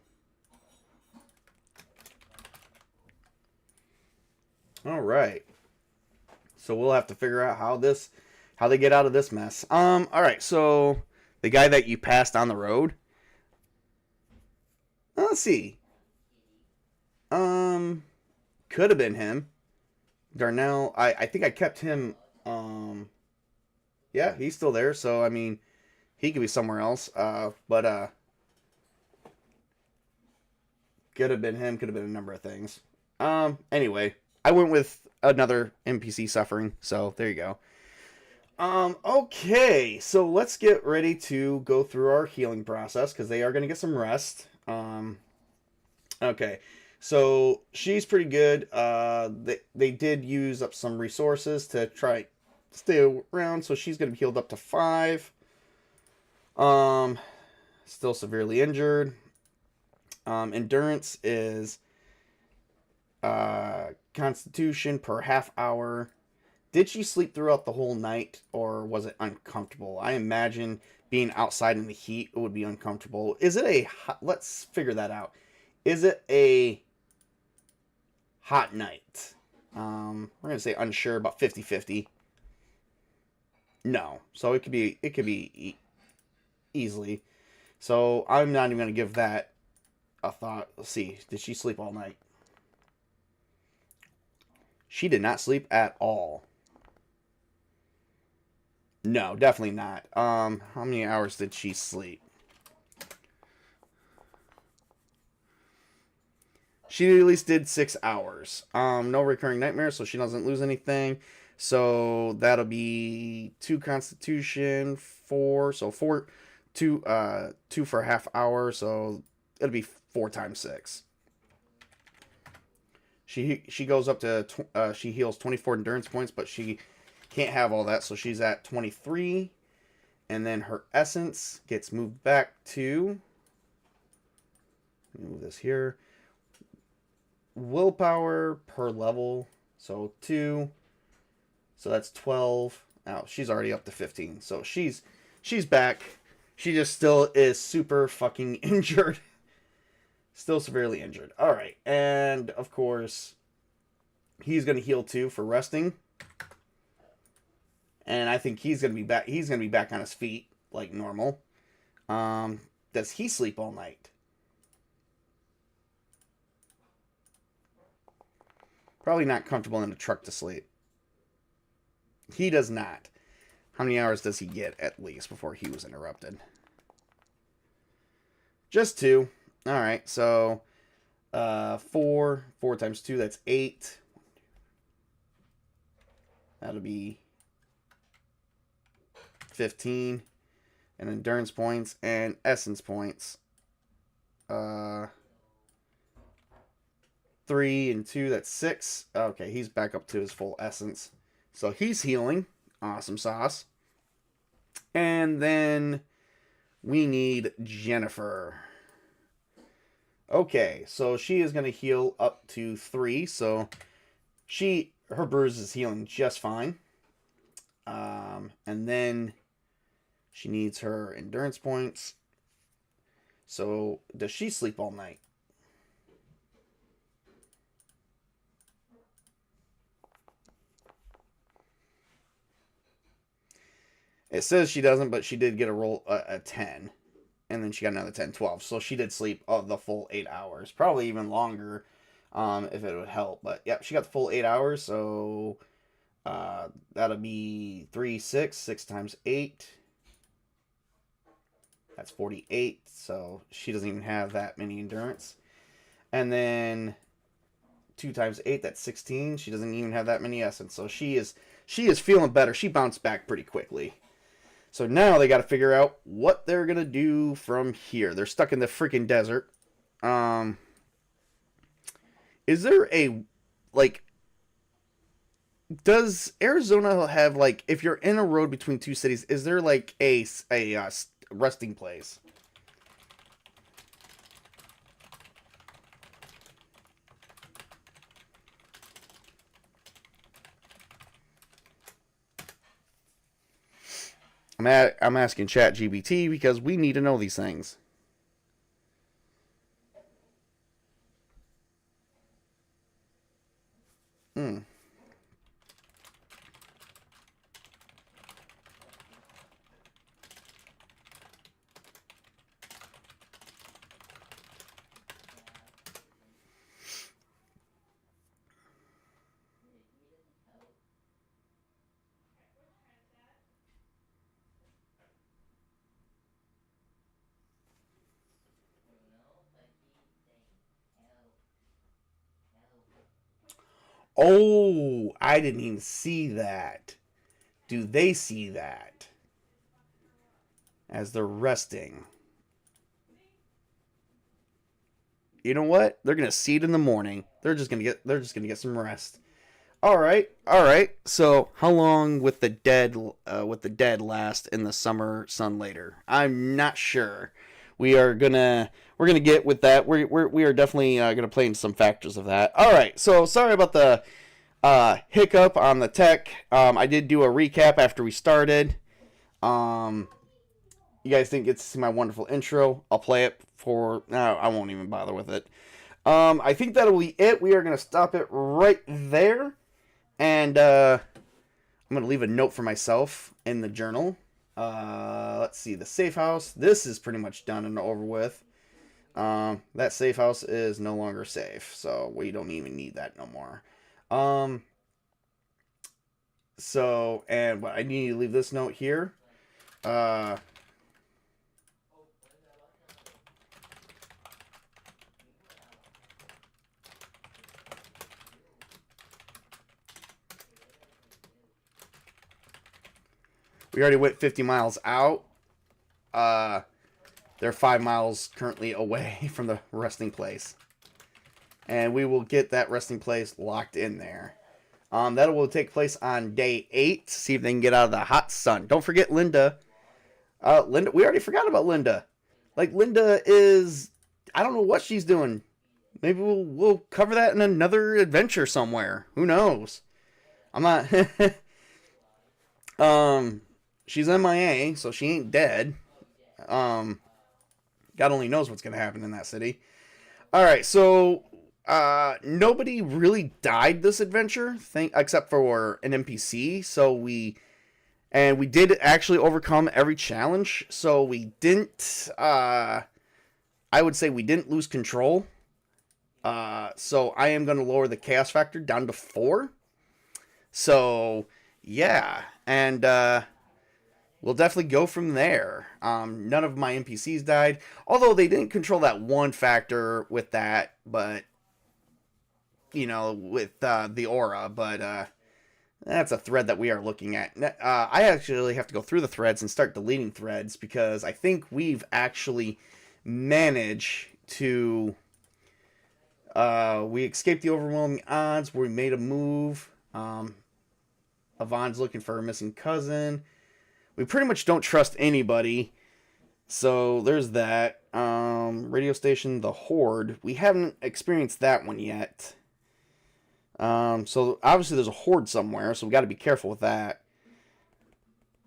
All right. So we'll have to figure out how they get out of this mess. All right, so the guy that you passed on the road. Let's see. Could have been him. Darnell, I think I kept him, yeah, he's still there, so, I mean, he could be somewhere else, but could have been him, could have been a number of things. Anyway, I went with another NPC suffering, so there you go. Okay, so let's get ready to go through our healing process, because they are going to get some rest. Okay, so she's pretty good. They did use up some resources to try stay around, so she's going to be healed up to 5. Still severely injured. Endurance is Constitution per half hour. Did she sleep throughout the whole night, or was it uncomfortable? I imagine being outside in the heat would be uncomfortable. Is it a let's figure that out. Is it a hot night? We're gonna say unsure, about 50-50. No, so it could be easily. So I'm not even gonna give that a thought. Let's see. Did she sleep all night? She did not sleep at all. No, definitely not. How many hours did she sleep? She at least did 6 hours. No recurring nightmares, so she doesn't lose anything. So that'll be 2 Constitution, 4. So 4, 2, 2 for a half hour. So it'll be 4 times 6. She goes up to she heals 24 endurance points, but she can't have all that, so she's at 23. And then her essence gets moved back to, move this here, willpower per level, so 2. So that's 12. Oh, she's already up to 15. So she's back. She just still is super fucking injured. Still severely injured. All right. And of course, he's going to heal too for resting. And I think he's going to be back. He's going to be back on his feet like normal. Does he sleep all night? Probably not comfortable in a truck to sleep. He does not. How many hours does he get at least before he was interrupted? Just 2. All right, so 4 times 2, that's 8. That'll be 15. And endurance points and essence points. 3 and 2, that's 6. Okay, he's back up to his full essence. So he's healing. Awesome sauce. And then we need Jennifer. Okay, so she is going to heal up to 3. So her bruise is healing just fine. And then she needs her endurance points. So does she sleep all night? It says she doesn't, but she did get a 10. And then she got another 10, 12. So she did sleep the full 8 hours. Probably even longer. if it would help. But yep, she got the full 8 hours, so that'll be 3, 6, 6 times 8. That's 48, so she doesn't even have that many endurance. And then 2 times 8, that's 16. She doesn't even have that many essence, so she is feeling better. She bounced back pretty quickly. So now they got to figure out what they're gonna do from here. They're stuck in the freaking desert. Is there a, like, does Arizona have, like, if you're in a road between two cities, is there like a resting place? I'm asking ChatGPT because we need to know these things. Hmm. Oh, I didn't even see that. Do they see that as they're resting? You know what? They're gonna see it in the morning. They're just gonna get some rest. All right, all right. So, how long with the dead last in the summer sun later? I'm not sure. We're gonna get with that. We are definitely gonna play into some factors of that. All right. So sorry about the hiccup on the tech. I did do a recap after we started. Um, you guys didn't get to see my wonderful intro. I'll play it for. No, I won't even bother with it. I think that'll be it. We are gonna stop it right there. And I'm going to leave a note for myself in the journal. Let's see, the safe house. This is pretty much done and over with. That safe house is no longer safe, so we don't even need that no more. So, and what I need to leave this note here. Uh, we already went 50 miles out. They're 5 miles currently away from the resting place. And we will get that resting place locked in there. That will take place on day 8. See if they can get out of the hot sun. Don't forget Linda. Linda, we already forgot about Linda. Like, Linda is, I don't know what she's doing. Maybe we'll cover that in another adventure somewhere. Who knows? I'm not. She's MIA, so she ain't dead. God only knows what's gonna happen in that city. All right, so nobody really died this adventure, except for an NPC. So we did actually overcome every challenge. So we didn't. I would say we didn't lose control. So I am going to lower the chaos factor down to 4. So yeah, and we'll definitely go from there. None of my NPCs died, although they didn't control that one factor with that, but with the aura. But that's a thread that we are looking at. I actually have to go through the threads and start deleting threads because I think we've actually managed to. We escaped the overwhelming odds. We made a move. Yvonne's looking for her missing cousin. We pretty much don't trust anybody. So there's that. Radio station, the Horde. We haven't experienced that one yet. So obviously there's a horde somewhere, so we got to be careful with that.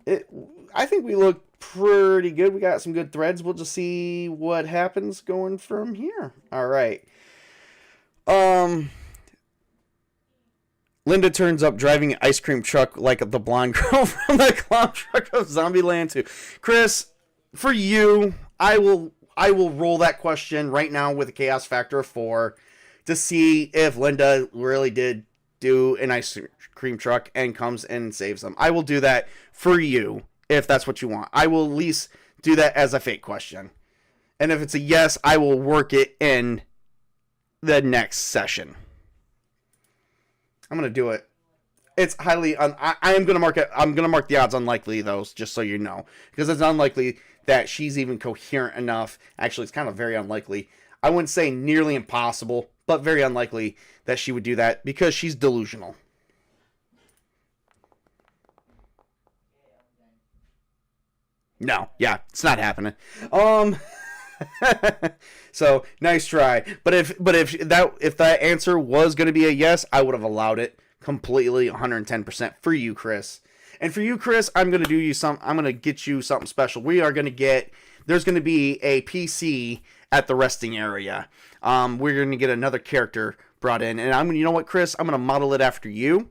I think we look pretty good. We got some good threads. We'll just see what happens going from here. All right. Linda turns up driving an ice cream truck like the blonde girl from the clown truck of Zombieland 2. Chris, for you, I will roll that question right now with a chaos factor of 4. to see if Linda really did do an ice cream truck and comes and saves them. I will do that for you if that's what you want. I will at least do that as a fake question. And if it's a yes, I will work it in the next session. I'm going to do it. It's highly I am going to mark it. I'm going to mark the odds unlikely, though, just so you know, because it's unlikely that she's even coherent enough. Actually, it's kind of very unlikely. I wouldn't say nearly impossible, but very unlikely that she would do that because she's delusional. No, yeah, it's not happening. So nice try. But if that answer was going to be a yes, I would have allowed it completely, 110% for you, Chris. And for you, Chris, I'm going to get you something special. There's going to be a PC at the resting area. We're going to get another character brought in, and you know what, Chris? I'm going to model it after you,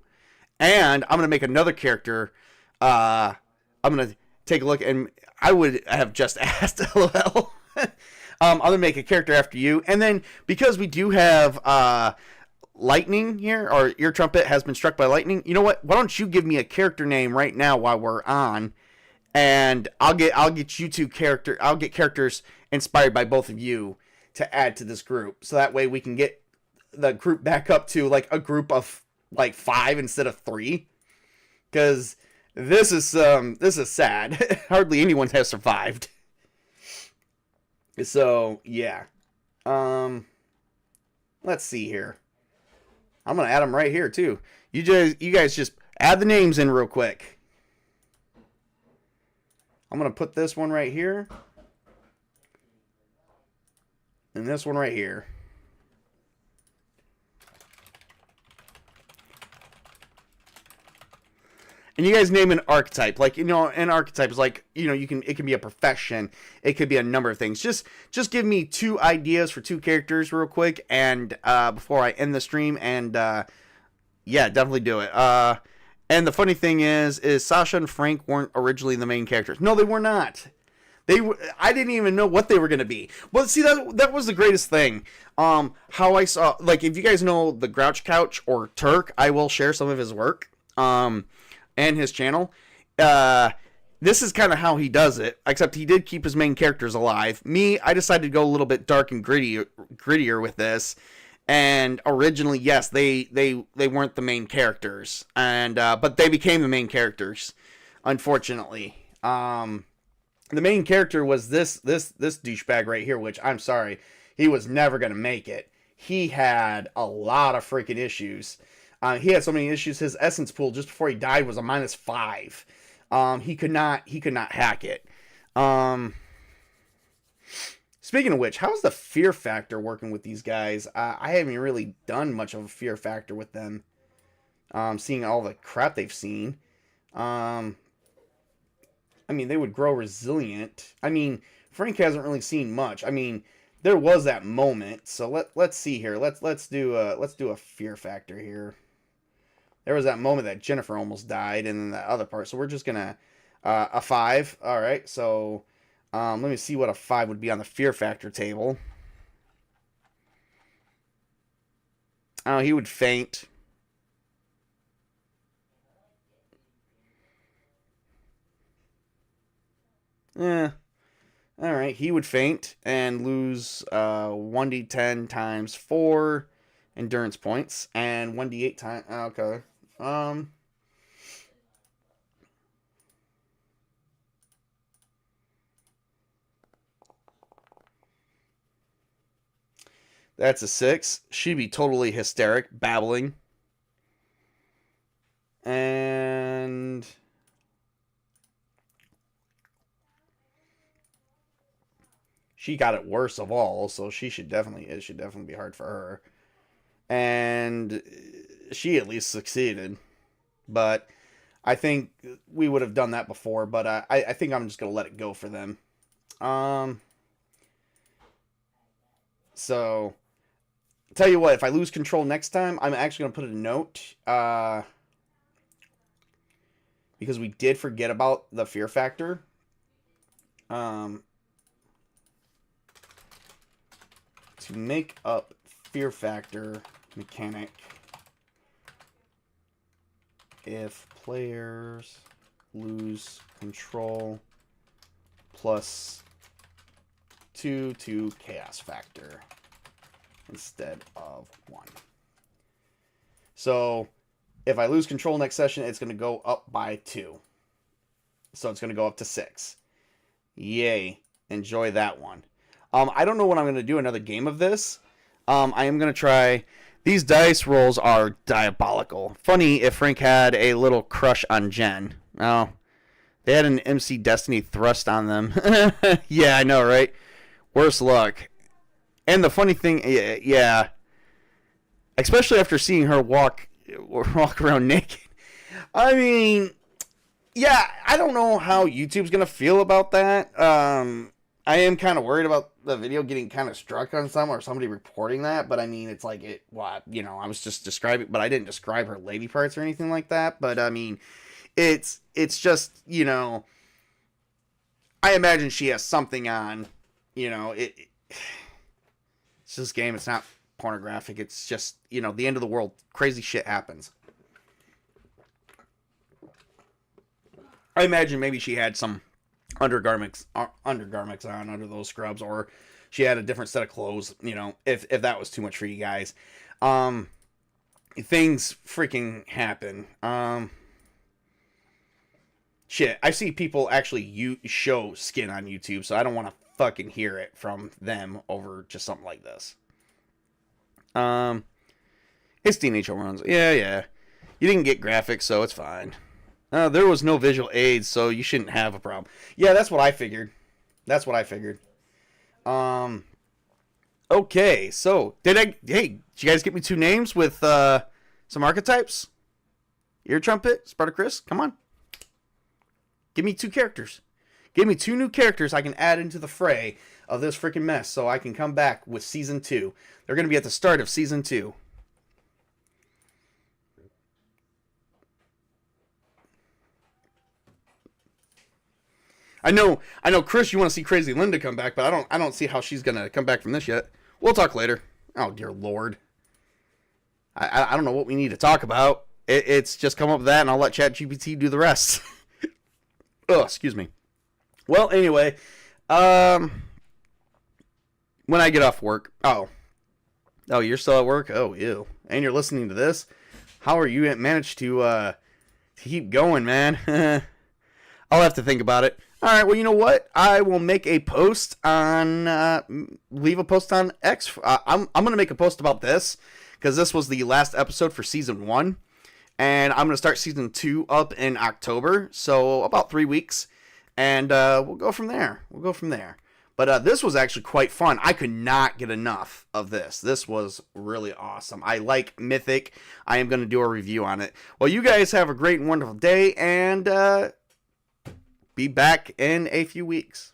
and I'm going to make another character. I'm going to take a look, and I would have just asked, LOL. I'm going to make a character after you, and then because we do have lightning here, or your trumpet has been struck by lightning, you know what? Why don't you give me a character name right now while we're on, and I'll get you two I'll get characters inspired by both of you to add to this group, so that way we can get the group back up to like a group of like 5 instead of 3, because this is sad. Hardly anyone has survived. So yeah, let's see here. I'm gonna add them right here too. You guys just add the names in real quick. I'm gonna put this one right here, and this one right here. And you guys name an archetype. Like, an archetype is like, it can be a profession. It could be a number of things. Just give me 2 ideas for 2 characters real quick, and before I end the stream, and yeah, definitely do it. And the funny thing is Sasha and Frank weren't originally the main characters. No, they were not. I didn't even know what they were going to be. Well, see, that was the greatest thing. How I saw, like, if you guys know the Grouch Couch or Turk, I will share some of his work. And his channel. This is kind of how he does it, except he did keep his main characters alive. Me, I decided to go a little bit dark and grittier with this. And originally, yes, they weren't the main characters, and but they became the main characters. Unfortunately, the main character was this douchebag right here, which I'm sorry, he was never gonna make it. He had a lot of freaking issues. He had so many issues. His essence pool just before he died was a -5. He could not hack it. Speaking of which, how's the fear factor working with these guys? I haven't really done much of a fear factor with them. Seeing all the crap they've seen. I mean, they would grow resilient. I mean, Frank hasn't really seen much. I mean, there was that moment. So let's see here. Let's do a fear factor here. There was that moment that Jennifer almost died, and then that other part. So we're just gonna a 5. All right. So let me see what a 5 would be on the fear factor table. Oh, he would faint. Yeah. All right. He would faint and lose 1d10 times 4 endurance points and 1d8 times. Okay. That's a 6. She'd be totally hysteric, babbling. And she got it worse of all, so it should definitely be hard for her. And she at least succeeded. But I think we would have done that before, but I think I'm just going to let it go for them. So, tell you what, if I lose control next time, I'm actually going to put a note. Because we did forget about the fear factor. To make up fear factor mechanic. If players lose control plus 2 to chaos factor instead of 1. So if I lose control next session, it's going to go up by 2. So it's going to go up to 6. Yay. Enjoy that one. I don't know when I'm going to do another game of this. I am going to try... These dice rolls are diabolical. Funny if Frank had a little crush on Jen. Oh, they had an MC Destiny thrust on them. Yeah, I know, right? Worse luck. And the funny thing, yeah, especially after seeing her walk around naked. I mean, yeah, I don't know how YouTube's going to feel about that. I am kind of worried about the video getting kind of struck on some or somebody reporting that, but I mean, it's like I was just describing, but I didn't describe her lady parts or anything like that. But I mean, it's just, I imagine she has something on, it's this game. It's not pornographic. It's just, the end of the world. Crazy shit happens. I imagine maybe she had some undergarments on under those scrubs, or she had a different set of clothes, if that was too much for you guys. Things freaking happen. Shit, I see people actually show skin on YouTube, so I don't want to fucking hear it from them over just something like this. It's teenage hormones. Yeah. You didn't get graphics, so it's fine. There was no visual aids, so you shouldn't have a problem. Yeah, that's what I figured. Okay, so did you guys get me 2 names with some archetypes? Ear Trumpet, Spartacus, come on. Give me 2 characters. Give me 2 new characters I can add into the fray of this freaking mess so I can come back with Season 2. They're going to be at the start of Season 2. I know, Chris, you want to see Crazy Linda come back, but I don't see how she's gonna come back from this yet. We'll talk later. Oh dear Lord, I don't know what we need to talk about. It's just come up with that, and I'll let ChatGPT do the rest. Oh, excuse me. Well, anyway, when I get off work, oh, you're still at work? Oh, ew. And you're listening to this? How are you managed to keep going, man? I'll have to think about it. All right, well, you know what? I will make a post on, leave a post on X. I'm going to make a post about this, because this was the last episode for Season 1. And I'm going to start Season 2 up in October, so about 3 weeks. And we'll go from there. But this was actually quite fun. I could not get enough of this. This was really awesome. I like Mythic. I am going to do a review on it. Well, you guys have a great and wonderful day, and be back in a few weeks.